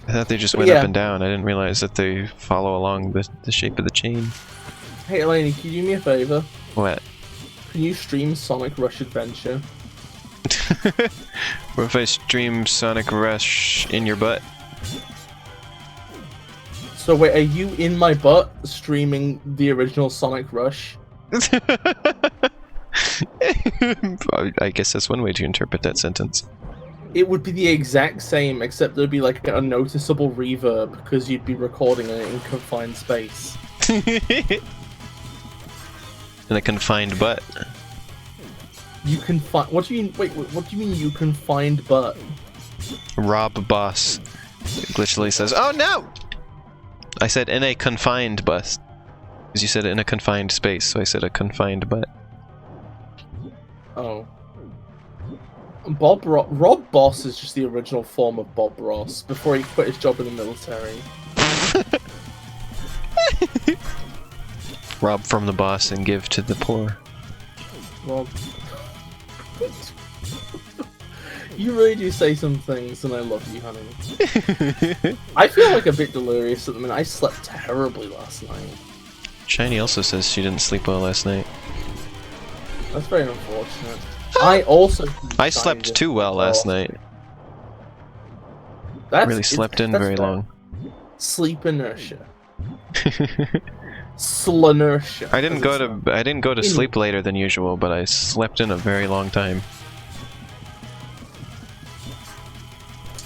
I thought they just But went yeah. up and down. I didn't realize that they follow along the shape of the chain. Hey, Eleni, can you do me a favor? What? Can you stream Sonic Rush Adventure? What if I stream Sonic Rush in your butt? So wait, are you in my butt streaming the original Sonic Rush? I guess that's one way to interpret that sentence. It would be the exact same, except there'd be like a noticeable reverb because you'd be recording it in confined space. In a confined butt. You can find. What do you mean? Wait, what do you mean you can find butt? Rob Boss glitchily says, "Oh no!" I said in a confined bus. Because you said in a confined space, so I said a confined butt. Oh. Rob Boss is just the original form of Bob Ross before he quit his job in the military. Rob from the boss and give to the poor. Rob. You really do say some things, and I love you, honey. I feel like a bit delirious at the minute. I slept terribly last night. Shiny also says she didn't sleep well last night. That's very unfortunate. I also. I slept too well last night. That's, Really slept in that's very fair. long. Sleep inertia. Slunertia. I didn't go to sleep later than usual, but I slept in a very long time.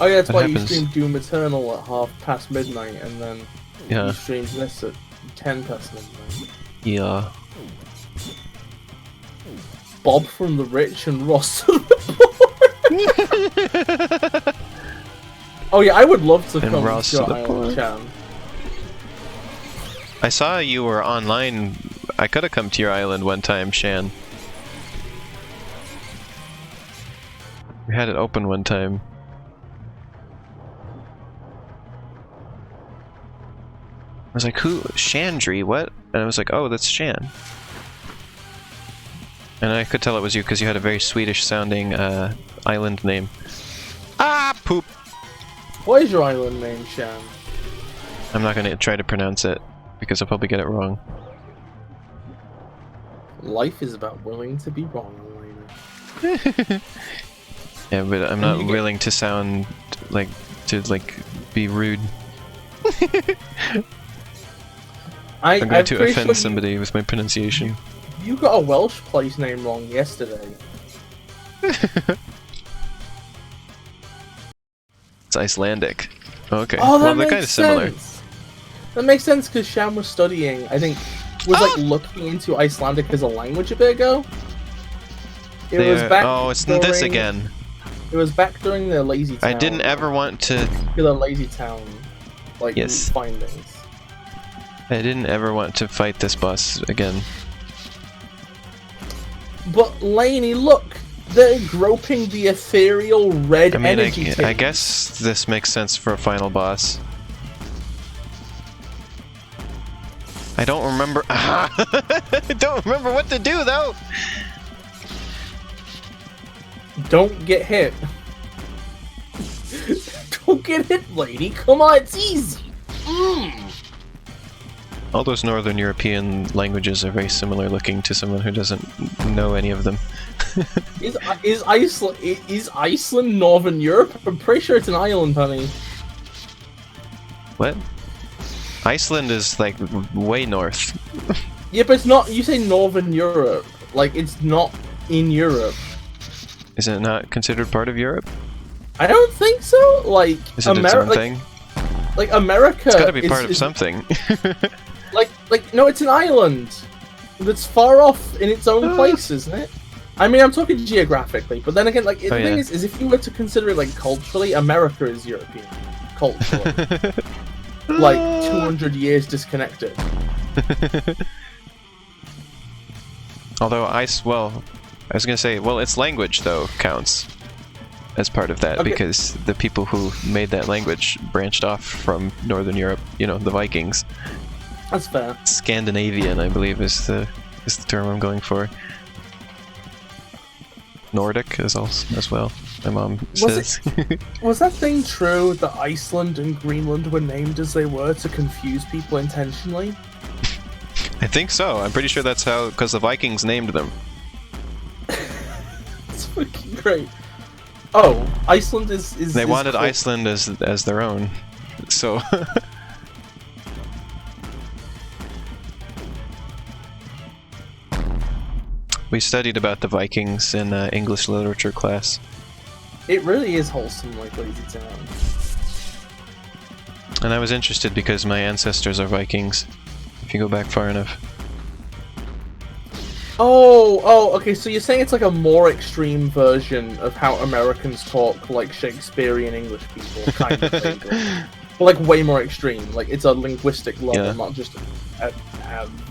Oh yeah, that's That why happens. you streamed Doom Eternal at 5:30 midnight, and then Yeah. you streamed this at 10:00 midnight. Yeah. Bob from the Rich and Ross from the Poor. Oh yeah, I would love to And come Ross to your to the island, Poor. Chan. I saw you were online. I could have come to your island one time, Shan. We had it open one time. I was like, who? Chandri, what? And I was like, oh, that's Shan. And I could tell it was you because you had a very Swedish sounding island name. Ah, poop! What is your island name, Shan? I'm not gonna try to pronounce it because I'll probably get it wrong. Life is about willing to be wrong, Elena. Yeah, but I'm not willing to sound like be rude. I'm going to offend somebody with my pronunciation. You got a Welsh place name wrong yesterday. It's Icelandic. Okay. Oh, that well, they're makes kind of similar. sense. That makes sense because Shan was studying, I think, like looking into Icelandic as a language a bit ago. It was back Oh, it's during... this again. It was back during the Lazy Town. I didn't ever want to... The Lazy Town, like, Yes. findings. I didn't ever want to fight this boss again. But, Laney, look! They're groping the ethereal red energy I guess this makes sense for a final boss. I don't remember... I don't remember what to do, though! Don't get hit. Don't get hit, lady. Come on, it's easy. All those Northern European languages are very similar looking to someone who doesn't know any of them. Is Iceland Northern Europe? I'm pretty sure it's an island, honey. What? Iceland is like way north. Yeah, but it's not. You say Northern Europe, like it's not in Europe. Is it not considered part of Europe? I don't think so. Like Is it its own thing? Like America. It's gotta be part of something. like no, it's an island that's far off in its own place, isn't it? I mean, I'm talking geographically, but then again, like the thing is if you were to consider it like culturally, America is European culturally. Like 200 years disconnected. Although I was gonna say, well, its language though counts as part of that because the people who made that language branched off from Northern Europe. You know, the Vikings. That's fair. Scandinavian, I believe, is the term I'm going for. Nordic is also as well. My mom says. Was that thing true that Iceland and Greenland were named as they were to confuse people intentionally? I think so. I'm pretty sure that's how, because the Vikings named them. It's fucking great. Oh, Iceland is they wanted Iceland as their own, so. We studied about the Vikings in English literature class. It really is wholesome, like Lazy Town. And I was interested because my ancestors are Vikings, if you go back far enough. Oh, okay, so you're saying it's like a more extreme version of how Americans talk like Shakespearean English people, kind of thing. But like way more extreme, like it's a linguistic level, not just an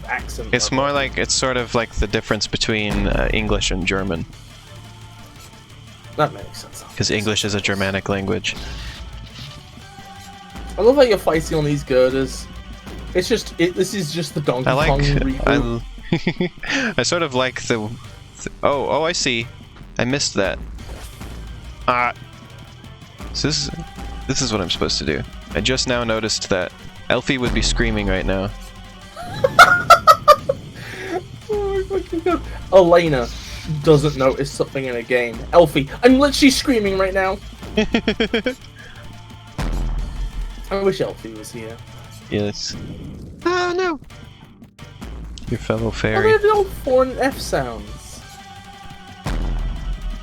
accent It's level. more like, it's sort of like the difference between English and German. That makes sense. Because English is a Germanic language. I love how you're fighting on these girders. It's just, this is just the Donkey Kong reboot. I sort of like the... Oh, I see. I missed that. So this is what I'm supposed to do. I just now noticed that Elfie would be screaming right now. Oh my fucking god. Elena doesn't notice something in a game. Elfie, I'm literally screaming right now. I wish Elfie was here. Yes. Oh no! Your fellow Oh, fairy. they have the old foreign F sounds.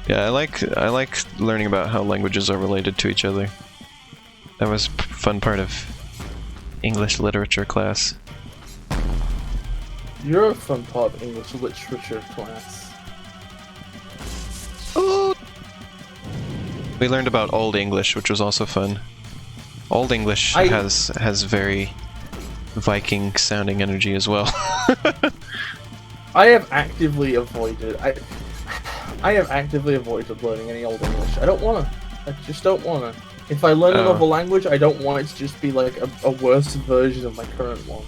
Yeah, I like learning about how languages are related to each other. That was a fun part of English literature class. You're a fun part of English literature class. Oh! We learned about Old English, which was also fun. Old English has very Viking-sounding energy as well. I have actively avoided. I have actively avoided learning any Old English. I don't wanna. I just don't wanna. If I learn another language, I don't want it to just be like a worse version of my current one.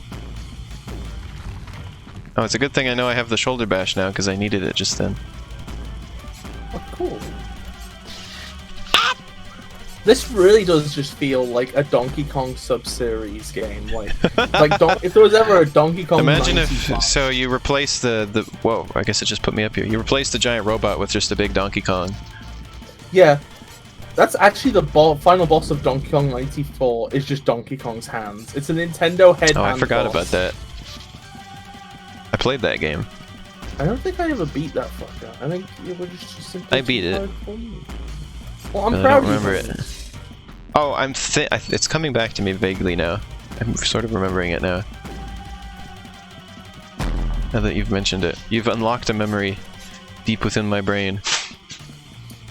Oh, it's a good thing I know I have the shoulder bash now, because I needed it just then. Oh, cool. This really does just feel like a Donkey Kong sub-series game. Like if there was ever a Donkey Kong. Imagine if so you replace the whoa, I guess it just put me up here. You replace the giant robot with just a big Donkey Kong. Yeah, that's actually the final boss of Donkey Kong 94. Is just Donkey Kong's hands. It's a Nintendo head. Oh, I forgot boss. about that. I played that game. I don't think I ever beat that fucker. I think it was just simply. I beat it. Well, I'm I proud don't of you. remember it. Oh, it's coming back to me vaguely now. I'm sort of remembering it now. Now that you've mentioned it. You've unlocked a memory deep within my brain.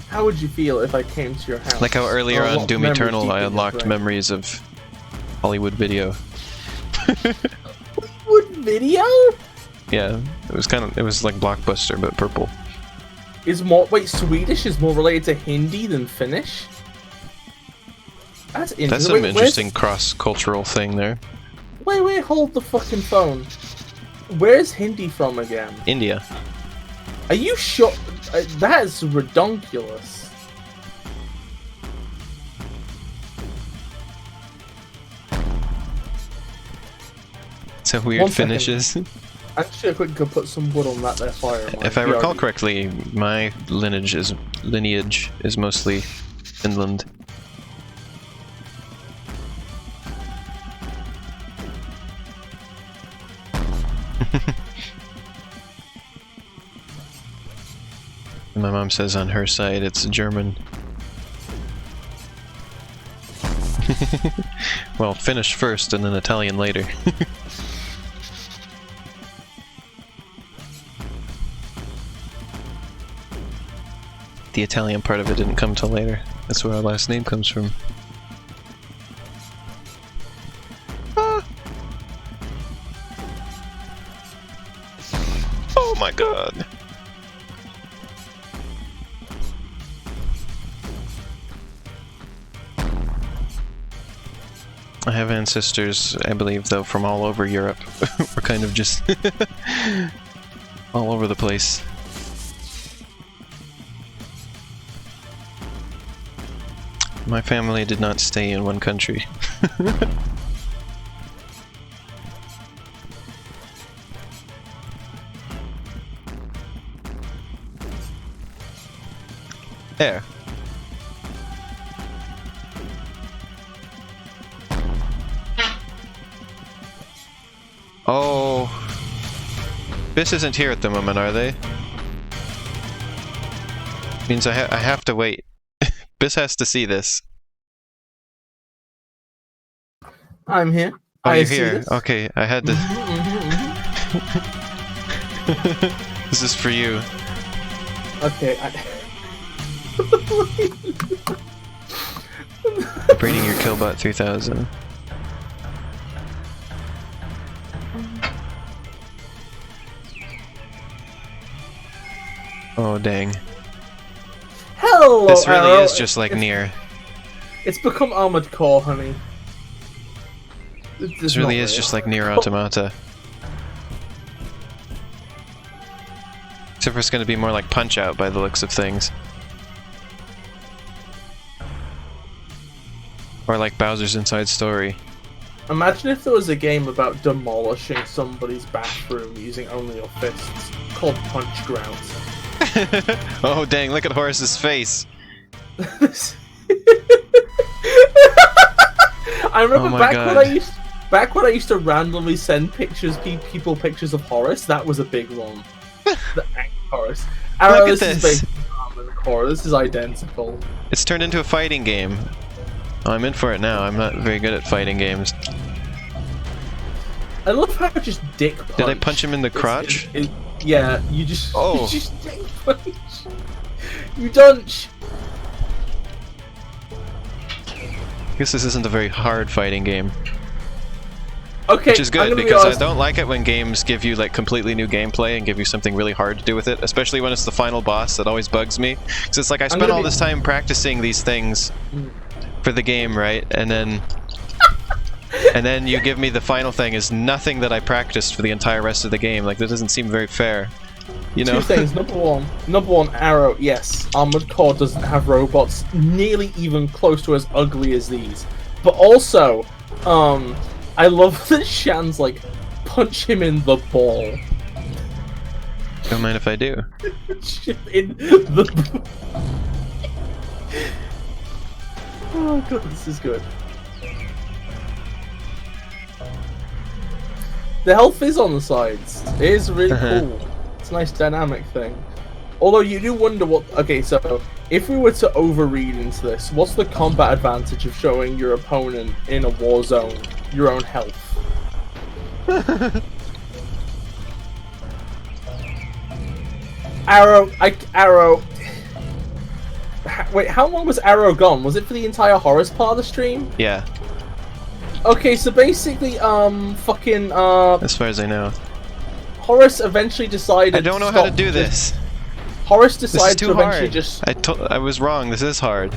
How would you feel if I came to your house? Like how earlier on Unlocked Doom memories Eternal deep I in your unlocked brain. memories of Hollywood Video. What video? Yeah, it was like Blockbuster but purple. Wait, Swedish is more related to Hindi than Finnish? That's interesting. That's some Wait, interesting cross-cultural thing there. Wait, hold the fucking phone. Where's Hindi from again? India. Are you sure? That is redonkulous. So weird One second. finishes. Actually, I could put some wood on that there fire. If I recall correctly, my lineage is mostly Finland. My mom says on her side it's German. Well, Finnish first and then Italian later. The Italian part of it didn't come till later. That's where our last name comes from. Ah. Oh my god. I have ancestors, I believe, though, from all over Europe. We're kind of just all over the place. My family did not stay in one country. There. Oh. This isn't here at the moment, are they? Means I have to wait. Bis has to see this. I'm here. Oh, I you're see here. this. Okay, I had to. This is for you. Okay. Breeding your Killbot 3000. Oh dang. Hello, This really Arrow. is just like Nier. It's become Armored Core, honey. This really is just like Nier Automata. Except for it's going to be more like Punch-Out by the looks of things. Or like Bowser's Inside Story. Imagine if there was a game about demolishing somebody's bathroom using only your fists, called Punch Grounds. Oh dang, look at Horace's face! I remember Oh my back God. when I used to randomly send people pictures of Horace. That was a big one. The angry Horace. Arrow, Look at this is this. basically Armored Core. This is identical. It's turned into a fighting game. Oh, I'm in for it now. I'm not very good at fighting games. I love how I just dick punch. Did I punch him in the crotch? Yeah, you just Oh. you just dick punch. You dunch. I guess this isn't a very hard fighting game. Okay, Which is I'm good, gonna be because I honest. don't like it when games give you like completely new gameplay and give you something really hard to do with it, especially when it's the final boss. That always bugs me. Because it's like I spent gonna all be- this time practicing these things for the game, right? And then you give me the final thing is nothing that I practiced for the entire rest of the game. Like, that doesn't seem very fair. You know? Two things. Number one, Arrow. Yes, Armored Core doesn't have robots nearly even close to as ugly as these. But also, I love that Shan's like, punch him in the ball. Don't mind if I do. Punch him in the. Oh god, this is good. The health is on the sides. It is really cool. It's a nice dynamic thing. Although you do wonder what... Okay, so if we were to overread into this, what's the combat advantage of showing your opponent in a war zone your own health? Arrow. Wait, how long was Arrow gone? Was it for the entire Horace part of the stream? Yeah, Okay, so basically, fucking, as far as I know. Horace eventually decided. I don't know how to do this. Horace This is decided to too eventually hard. just. I was wrong. This is hard.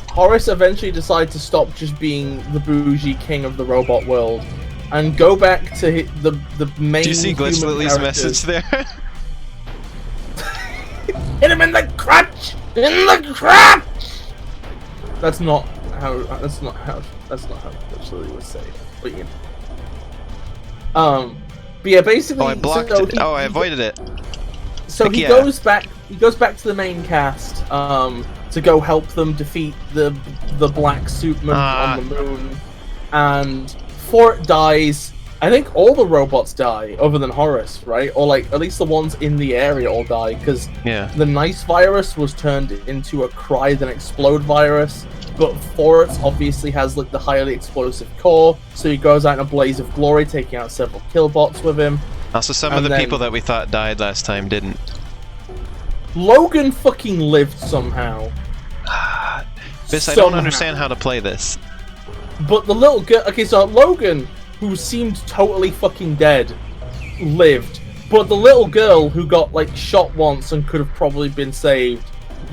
Horace eventually decided to stop just being the bougie king of the robot world, and go back to the main. Do you see Glitch human Lily's characters. message there? Hit him in the crotch! In the crotch! That's not how. That's not how Glitch Lily would say it. But you know. But yeah, basically. Oh, I blocked it. Oh, I avoided it. So Heck he yeah. goes back. He goes back to the main cast to go help them defeat the black suitman on the moon, and Fort dies. I think all the robots die, other than Horace, right? Or like at least the ones in the area all die, because the nice virus was turned into a cry then explode virus. But Forrest obviously has like the highly explosive core, so he goes out in a blaze of glory, taking out several killbots with him. Also, some of the people that we thought died last time didn't. Logan fucking lived somehow. Bis, I don't understand how to play this. But the little girl. Okay, so Logan, who seemed totally fucking dead, lived. But the little girl who got like shot once and could have probably been saved,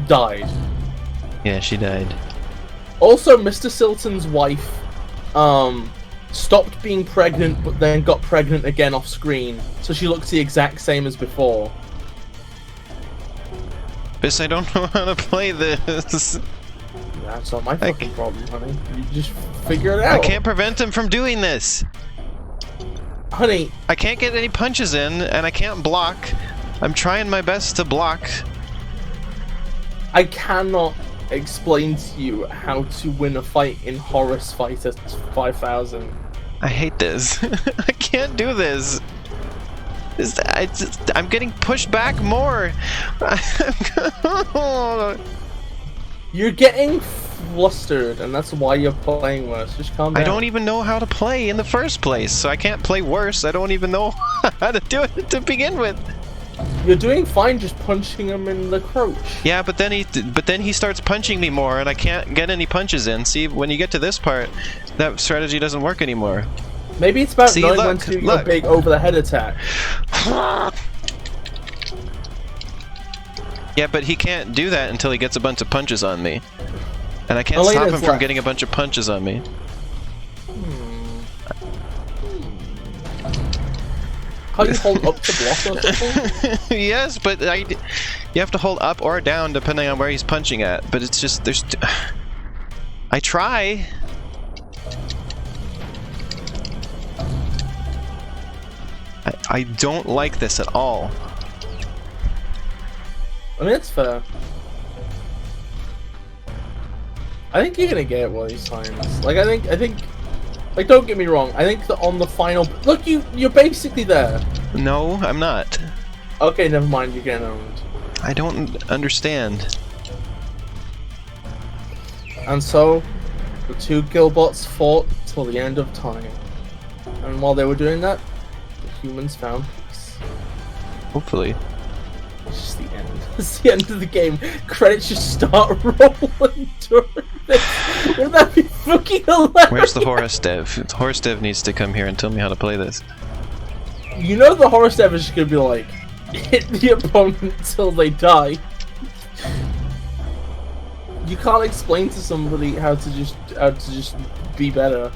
died. Yeah, she died. Also, Mr. Silton's wife stopped being pregnant, but then got pregnant again off screen, so she looks the exact same as before. Bis, I don't know how to play this. That's not my fucking problem, honey. You just figure it out. I can't prevent him from doing this. Honey. I can't get any punches in, and I can't block. I'm trying my best to block. I cannot explain to you how to win a fight in Horace Fighter 5000. I hate this. I can't do this. I'm getting pushed back more. You're getting flustered, and that's why you're playing worse. Just calm down. I don't even know how to play in the first place, so I can't play worse. I don't even know how to do it to begin with. You're doing fine just punching him in the crotch. Yeah, but then he starts punching me more, and I can't get any punches in. See, when you get to this part, that strategy doesn't work anymore. Maybe it's about knowing when to do a big over-the-head attack. Yeah, but he can't do that until he gets a bunch of punches on me. And I can't stop him from getting a bunch of punches on me. How you hold up to block or something? Yes, but you have to hold up or down depending on where he's punching at. But it's just, I try. I don't like this at all. I mean, it's fair. I think you're gonna get it one of these times. Like, I think, like, don't get me wrong. I think that on the final, look, you're basically there. No, I'm not. Okay, never mind. You're getting owned. I don't understand. And so, the two Killbots fought till the end of time. And while they were doing that, the humans found peace. Hopefully. It's just the end. It's the end of the game. Credits just start rolling during this. Wouldn't that be fucking hilarious? Where's the Horace dev? The Horace dev needs to come here and tell me how to play this. You know the Horace dev is just gonna be like, hit the opponent till they die. You can't explain to somebody how to just be better.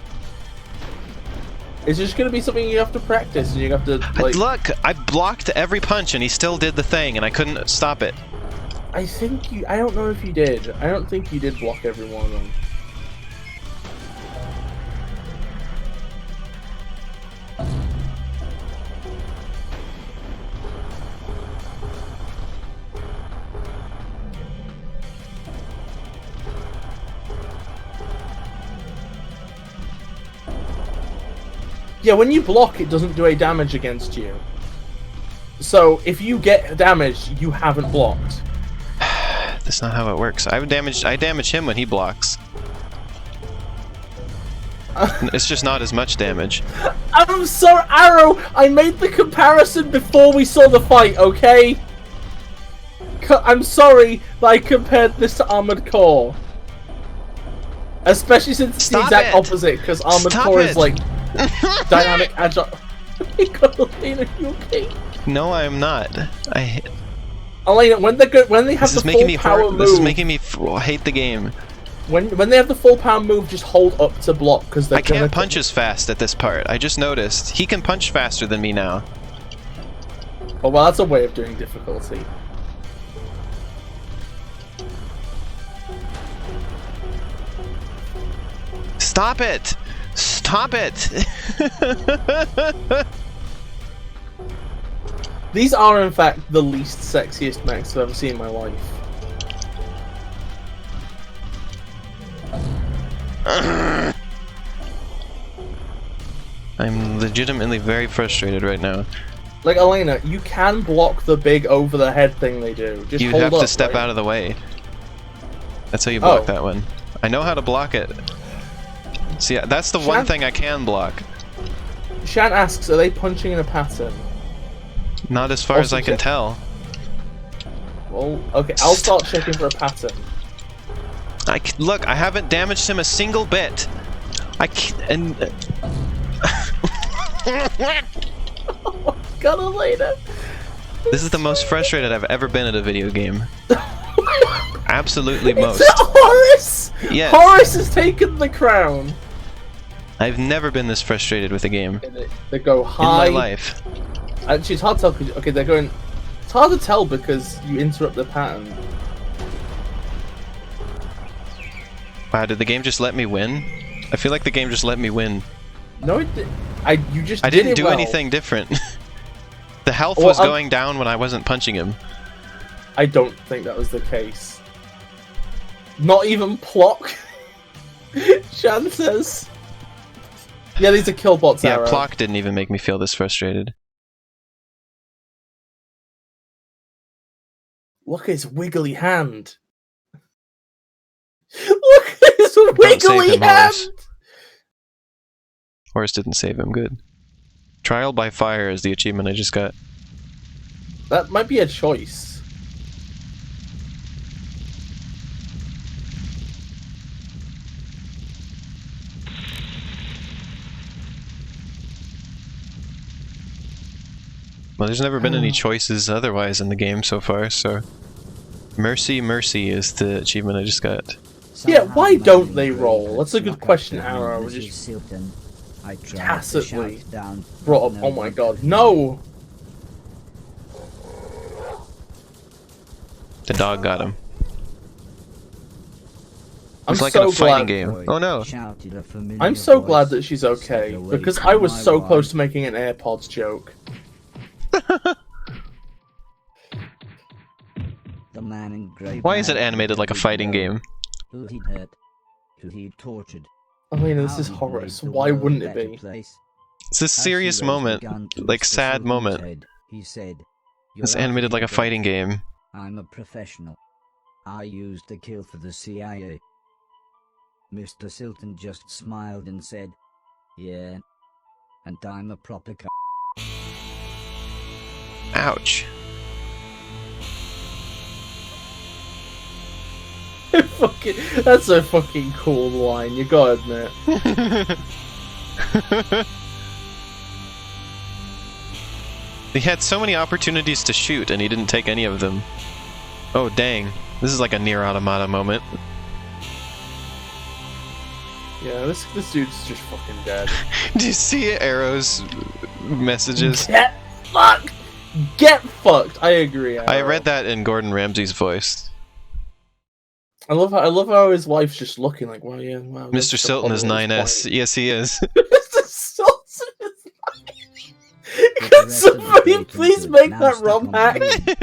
It's just gonna be something you have to practice, and you have to like. Look, I blocked every punch, and he still did the thing, and I couldn't stop it. I think you. I don't know if you did. I don't think you did block every one of them. Yeah, when you block, it doesn't do any damage against you. So, if you get damaged, you haven't blocked. That's not how it works. I damage him when he blocks. It's just not as much damage. I'm so Arrow! I made the comparison before we saw the fight, okay? I'm sorry that I compared this to Armored Core. Especially since it's the exact opposite, because Armored Core is like dynamic, agile. Elena, you okay? No, I am not. Elena, when they have the full power move, this is making me hate the game. When they have the full power move, just hold up to block because I can't punch as fast at this part. I just noticed he can punch faster than me now. Oh well, that's a way of doing difficulty. Stop it! Stop it! These are, in fact, the least sexiest mechs I've ever seen in my life. I'm legitimately very frustrated right now. Like, Elena, you can block the big over-the-head thing they do. Just you hold have up, to step right? out of the way. That's how you block that one. I know how to block it. See, that's the one thing I can block. Shan asks, are they punching in a pattern? Not as far as I can tell. Well, okay, I'll start checking for a pattern. Look, I haven't damaged him a single bit. Oh, God, Elena. This is the most frustrated I've ever been at a video game. Absolutely most. Is that Horace? Yes. Horace has taken the crown. I've never been this frustrated with a game. They go high. In my life. Actually, it's hard to tell. Okay, they're going. It's hard to tell because you interrupt the pattern. Wow, did the game just let me win? I feel like the game just let me win. No, it did. You just. I didn't do anything different. The health was going down when I wasn't punching him. I don't think that was the case. Not even Plock. Shan says. Yeah, these are killbots. Yeah, arrow. Plock didn't even make me feel this frustrated. Look at his wiggly hand. Look at his wiggly hand. Horace didn't save him. Good. Trial by fire is the achievement I just got. That might be a choice. Well, there's never been any choices otherwise in the game so far, so... Mercy, Mercy is the achievement I just got. Yeah, why don't they roll? That's a good question, Arrow. Just tacitly brought up. Oh my god, no! The dog got him. I'm It's like so in a fighting glad. game. Oh no! I'm so glad that she's okay, because I was so close to making an AirPods joke. Why is it animated like a fighting game? Who he hurt, who he tortured. I mean, this is Horace. Why wouldn't it be? It's a serious moment, like sad moment. He said, It's animated like a fighting game. I'm a professional. I used to kill for the CIA. Mr. Silton just smiled and said, yeah, and I'm a proper Ouch. That's a fucking cool line, you gotta admit. He had so many opportunities to shoot and he didn't take any of them. Oh dang, this is like a Nier Automata moment. Yeah, this dude's just fucking dead. Do you see Arrow's messages? Get fucked! Get fucked! I agree, Arrow. I read that in Gordon Ramsay's voice. I love how his wife's just looking like, well, yeah, wow. Mr. Silton is 9S. Yes, he is. Mr. Silton is 9S. Can somebody please make that ROM hack?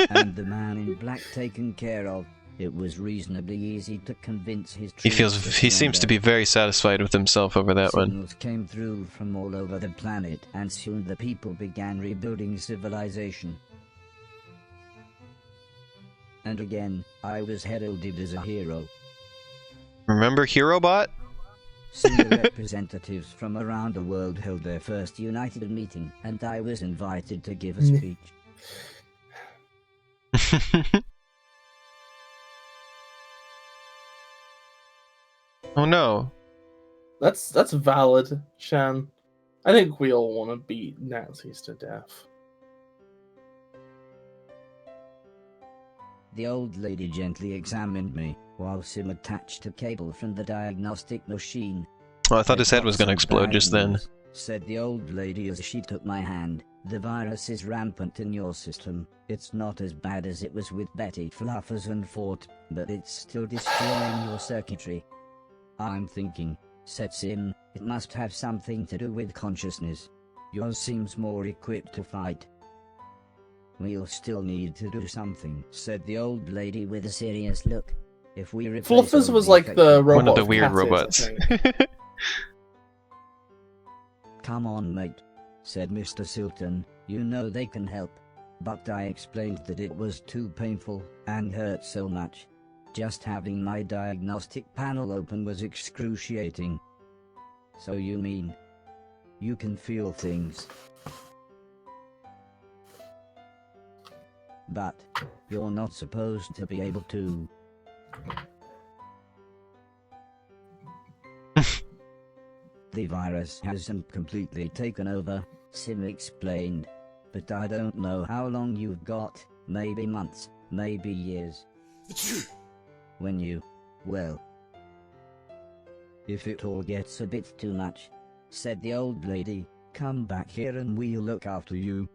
And the man in black taken care of. It was reasonably easy to convince his. He seems to be very satisfied with himself over that one. Signals came through from all over the planet, and soon the people began rebuilding civilization. And again, I was heralded as a hero. Remember HeroBot? Senior representatives from around the world held their first united meeting, and I was invited to give a speech. Oh no. That's valid, Shan. I think we all want to beat Nazis to death. The old lady gently examined me, while Sim attached a cable from the diagnostic machine. Oh, I thought his "I've head was got gonna some explode bad just then. news," said the old lady as she took my hand. "The virus is rampant in your system. It's not as bad as it was with Betty Fluffers and Fort, but it's still destroying your circuitry." "I'm thinking," said Sim, "it must have something to do with consciousness. Yours seems more equipped to fight." "We'll still need to do something," said the old lady with a serious look. "If we replace Fluffers all was the like the affected robot One of the of weird Cat is, I robots. think. "Come on, mate," said Mr. Silton, "you know they can help." But I explained that it was too painful, and hurt so much. Just having my diagnostic panel open was excruciating. "So you mean you can feel things? But you're not supposed to be able to." "The virus hasn't completely taken over," Sim explained. "But I don't know how long you've got, maybe months, maybe years. When you, well, if it all gets a bit too much," said the old lady, "come back here and we'll look after you.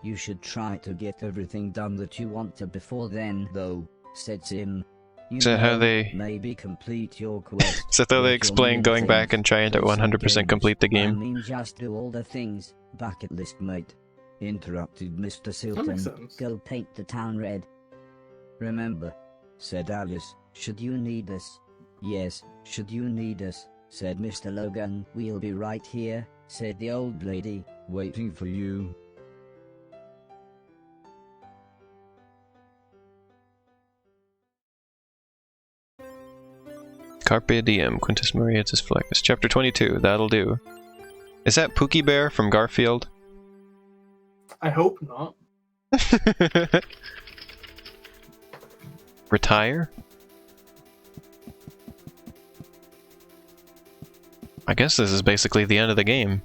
You should try to get everything done that you want to before then, though," said Sim. "You Is that how know, they- maybe complete your quest. So though they with your explain main going back things, and trying to play some 100% games. complete the I game. mean, just do all the things. Bucket list, mate," interrupted Mr. That makes Silton. sense. "Go paint the town red." "Remember," said Alice, "should you need us." "Yes, should you need us," said Mr. Logan. "We'll be right here," said the old lady, "waiting for you." Carpe diem, Quintus Marietus Flex. Chapter 22, that'll do. Is that Pookie Bear from Garfield? I hope not. Retire? I guess this is basically the end of the game.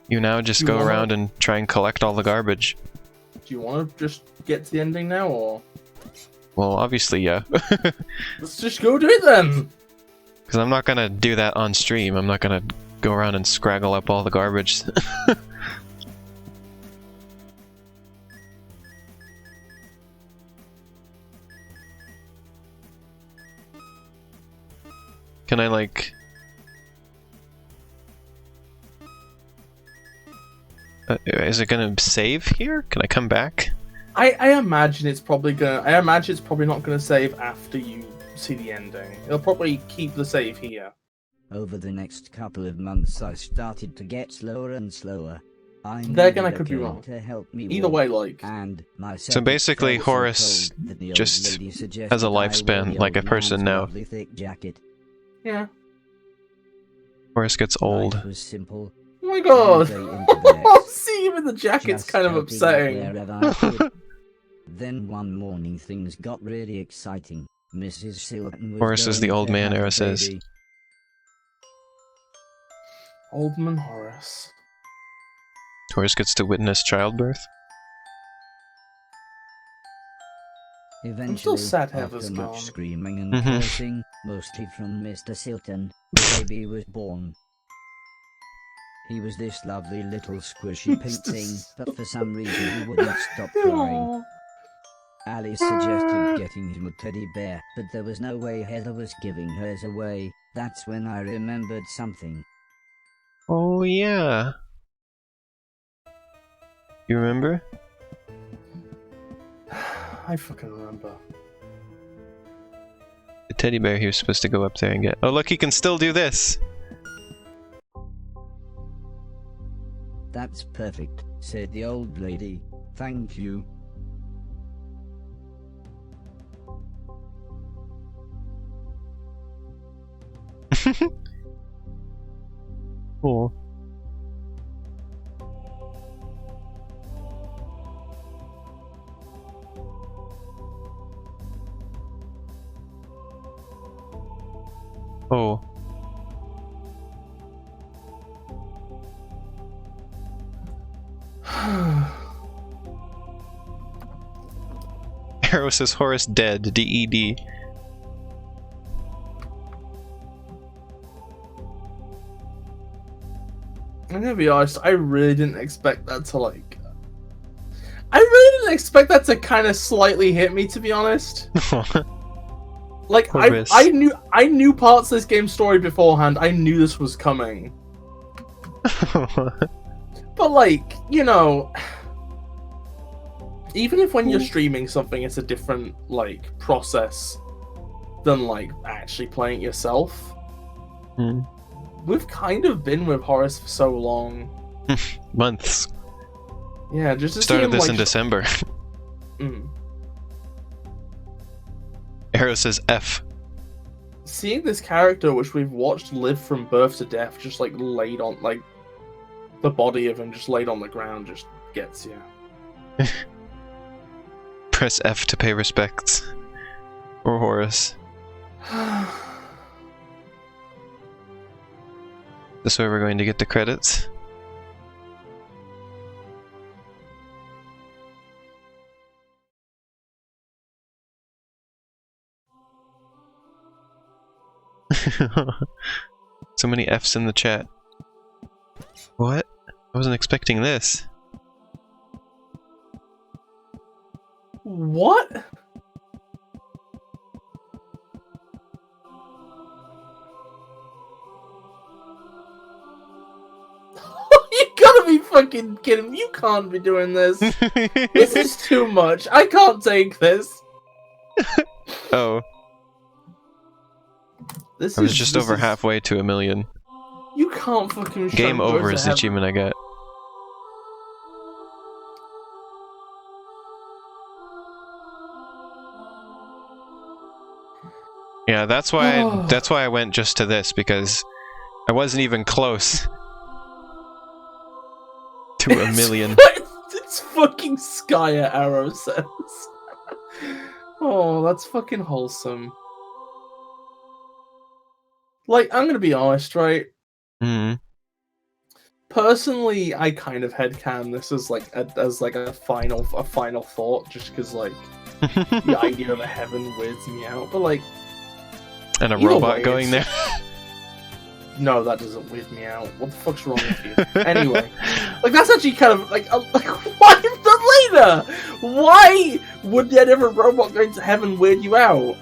You now just You go wanna- around and try and collect all the garbage. Do you want to just get to the ending now, or Well, obviously, yeah. let's just go do it then? Because I'm not gonna do that on stream. I'm not gonna go around and scraggle up all the garbage. Can I, like... is it gonna save here? Can I come back? I imagine it's probably gonna. I imagine it's probably not gonna save after you see the ending. It'll probably keep the save here. Over the next couple of months I started to get slower and slower. I There again, I needed a could be game wrong. to help me Either walk, way, like and my So basically, circuit felt so Horace cold that the old just lady suggested has a I wear lifespan the like old a person man's now. lovely thick jacket. yeah. Horace gets old. Life was simple. Oh my god! One day into the next. See him in the jacket's Just kind of helping out upsetting. wherever I could. Then one morning things got really exciting. Mrs. Silton was Horace is the going old to man have era the says. baby. Oldman Horace. Horace gets to witness childbirth. Eventually, sad after Heather's much gone. screaming and Mhm. cursing, mostly from Mr. Silton, the baby was born. He was this lovely little squishy pink Mr. thing, but for some reason he wouldn't stop crying. Aw. Alice suggested getting him a teddy bear, but there was no way Heather was giving hers away. That's when I remembered something. Oh yeah. You remember? I fucking remember. The teddy bear he was supposed to go up there and get. Oh look, he can still do this! "That's perfect," said the old lady. "Thank you." Cool. Oh. Arrow says Horace dead. D-E-D. I'm gonna be honest, I really didn't expect that to like... I really didn't expect that to kind of slightly hit me, to be honest. Like, Horace. I knew parts of this game's story beforehand. I knew this was coming. But like, you know... Even if when you're streaming something, it's a different, like, process than, like, actually playing it yourself. Hmm. We've kind of been with Horace for so long. Months. Yeah, just to see Started him, this like, in December. Mm. Arrow says F. Seeing this character, which we've watched live from birth to death, just, like, laid on, like, the body of him just laid on the ground just gets you. Press F to pay respects. Or Horace. This way we're going to get the credits. So many F's in the chat. What? I wasn't expecting this. What? You gotta be fucking kidding me. You can't be doing this. This is too much. I can't take this. Oh, This I was is just this over is- halfway to 1,000,000. You can't fucking show Game Birds over of is the Heaven. achievement I got. Yeah, that's why I went just to this, because I wasn't even close to 1,000,000. It's fucking Skya, Arrow says. Oh, that's fucking wholesome. Like, I'm gonna be honest, right? Mm. Personally, I kind of headcan this as like a final thought, just because like the idea of a heaven weirds me out. But like, And a either robot way, going there. no, that doesn't weird me out. What the fuck's wrong with you? Anyway, like that's actually kind of like why the later? Why would there ever a robot going to heaven weird you out?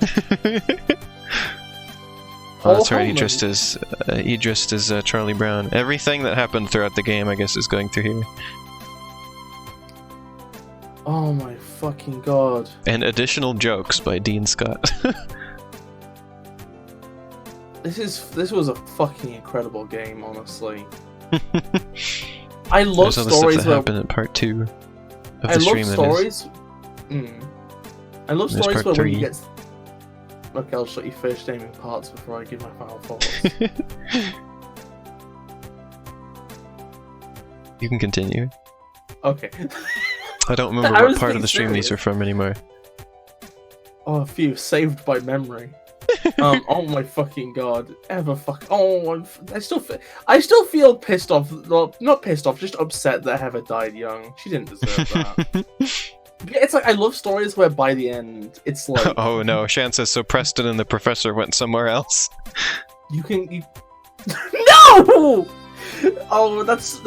Oh, that's right. Hellman. He dressed as Charlie Brown. Everything that happened throughout the game, I guess, is going through here. Oh my fucking god! And additional jokes by Dean Scott. This was a fucking incredible game, honestly. I love There's other stories stuff that where happened in part 2 of the I love stream. stories. I love There's stories part where when you 3. get. Okay, I'll shut your first naming parts before I give my final thoughts. You can continue. Okay. I don't remember I what was part of being the stream these are serious. from anymore. Oh, a few saved by memory. Oh my fucking god! Oh, I still feel pissed off. Well, not pissed off, just upset that Heather died young. She didn't deserve that. It's like I love stories where by the end it's like Oh no, Shan says so Preston and the professor went somewhere else. you No! Oh, that's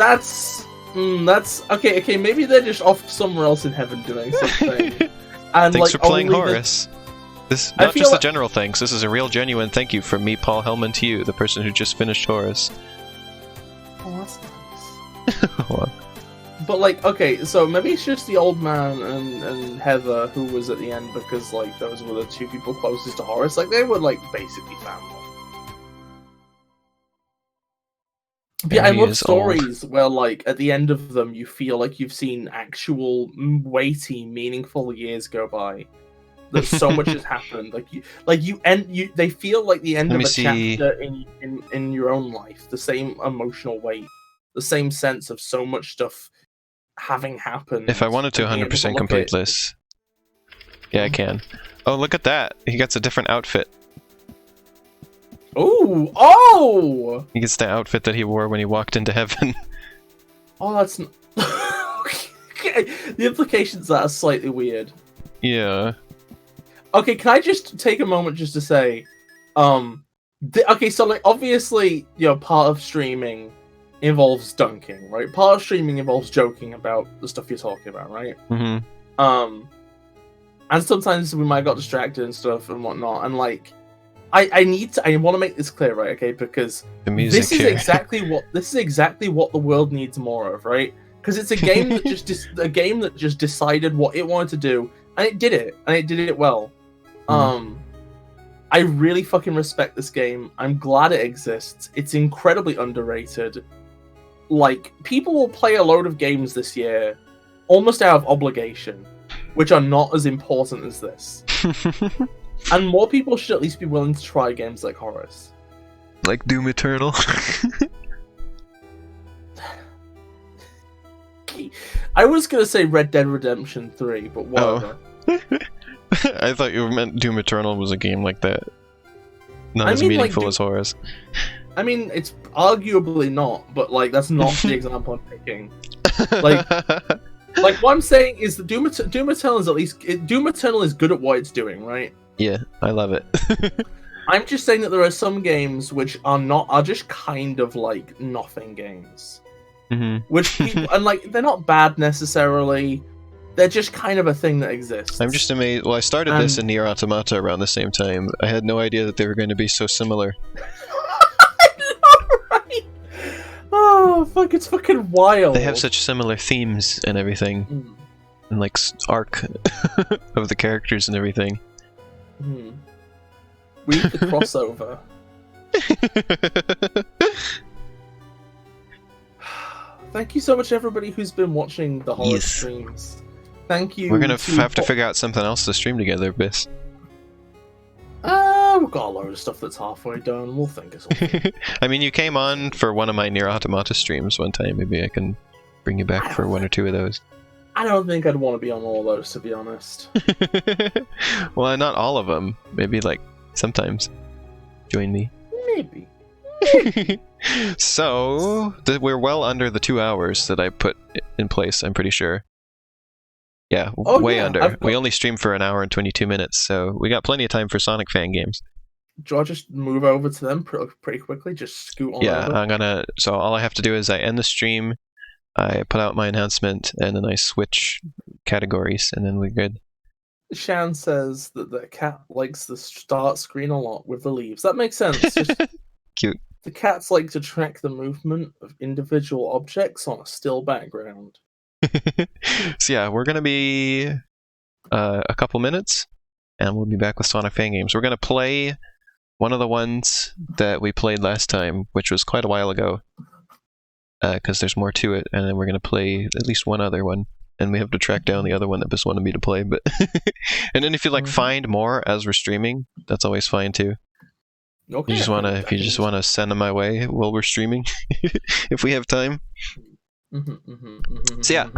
okay. Okay, maybe they're just off somewhere else in heaven doing something. And Thanks like, for playing only the- Horace. This I not feel just the like- general thanks, this is a real genuine thank you from me, Paul Hellman, to you, the person who just finished Horace. Oh, that's nice. Well, But like, okay, so maybe it's just the old man and Heather who was at the end because like those were the two people closest to Horace. Like they were like basically family. But yeah, I Barry love is old. stories where like at the end of them you feel like you've seen actual weighty, meaningful years go by. That so much has happened. They feel like the end Let of me a see. chapter in your own life. The same emotional weight, the same sense of so much stuff having happened. If I wanted to and being able 100% look complete at- this. Yeah, I can. Oh, look at that! He gets a different outfit. Ooh! Oh! He gets the outfit that he wore when he walked into heaven. Oh, that's... Okay, the implications of that are slightly weird. Yeah. Okay, can I just take a moment just to say, okay, so like obviously, part of streaming involves dunking, right? Part of streaming involves joking about the stuff you're talking about, right? Mm-hmm. And sometimes we might got distracted and stuff and whatnot, and like, I want to make this clear, right? Okay, because The music this is here. exactly what the world needs more of, right? Because it's a game that just decided what it wanted to do, and it did it well. I really fucking respect this game. I'm glad it exists. It's incredibly underrated. Like, people will play a load of games this year almost out of obligation, which are not as important as this. And more people should at least be willing to try games like Horace. Like Doom Eternal. I was gonna say Red Dead Redemption 3, but whatever. I thought you meant Doom Eternal was a game like that. Not as meaningful as Horace. I mean, it's arguably not, but like that's not the example I'm picking. Like what I'm saying is that Doom Eternal is Doom Eternal is good at what it's doing, right? Yeah, I love it. I'm just saying that there are some games which are just kind of like nothing games. Mm-hmm. Which people, and like they're not bad necessarily. They're just kind of a thing that exists. I'm just amazed. Well, I started this in Nier Automata around the same time. I had no idea that they were going to be so similar. Right? Oh, fuck, it's fucking wild. They have such similar themes and everything. And like arc of the characters and everything. We need the crossover. Thank you so much, everybody who's been watching the horror streams. Thank you. We're gonna have to figure out something else to stream together, Bis. We've got a load of stuff that's halfway done. We'll think of something. I mean, you came on for one of my Nier Automata streams one time. Maybe I can bring you back for one or two of those. I don't think I'd want to be on all those, to be honest. Well, not all of them. Maybe like sometimes. Join me. Maybe. So we're well under the 2 hours that I put in place. I'm pretty sure. Yeah, way under. We only streamed for 1 hour and 22 minutes, so we got plenty of time for Sonic fan games. Do I just move over to them pretty quickly? Just scoot on over? I'm gonna... So all I have to do is I end the stream, I put out my announcement, and then I switch categories, and then we're good. Shan says that the cat likes the start screen a lot with the leaves. That makes sense. Just, cute. The cats like to track the movement of individual objects on a still background. So yeah, we're gonna be a couple minutes, and we'll be back with Sonic fan games. We're gonna play one of the ones that we played last time, which was quite a while ago, because there's more to it, and then we're gonna play at least one other one, and we have to track down the other one that Bis wanted me to play. But and then if you like find more as we're streaming, that's always fine too. Okay. If you just wanna send them my way while we're streaming, if we have time. So yeah,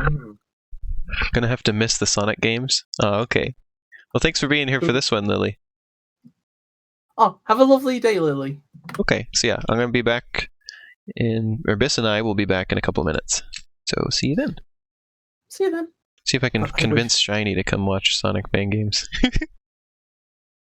gonna have to miss the Sonic games. Oh, okay. Well, thanks for being here for this one, Lily. Oh, have a lovely day, Lily. Okay, so yeah, I'm gonna be back Bis and I will be back in a couple of minutes. So see you then. See you then. See if I can convince Shiny to come watch Sonic fan games.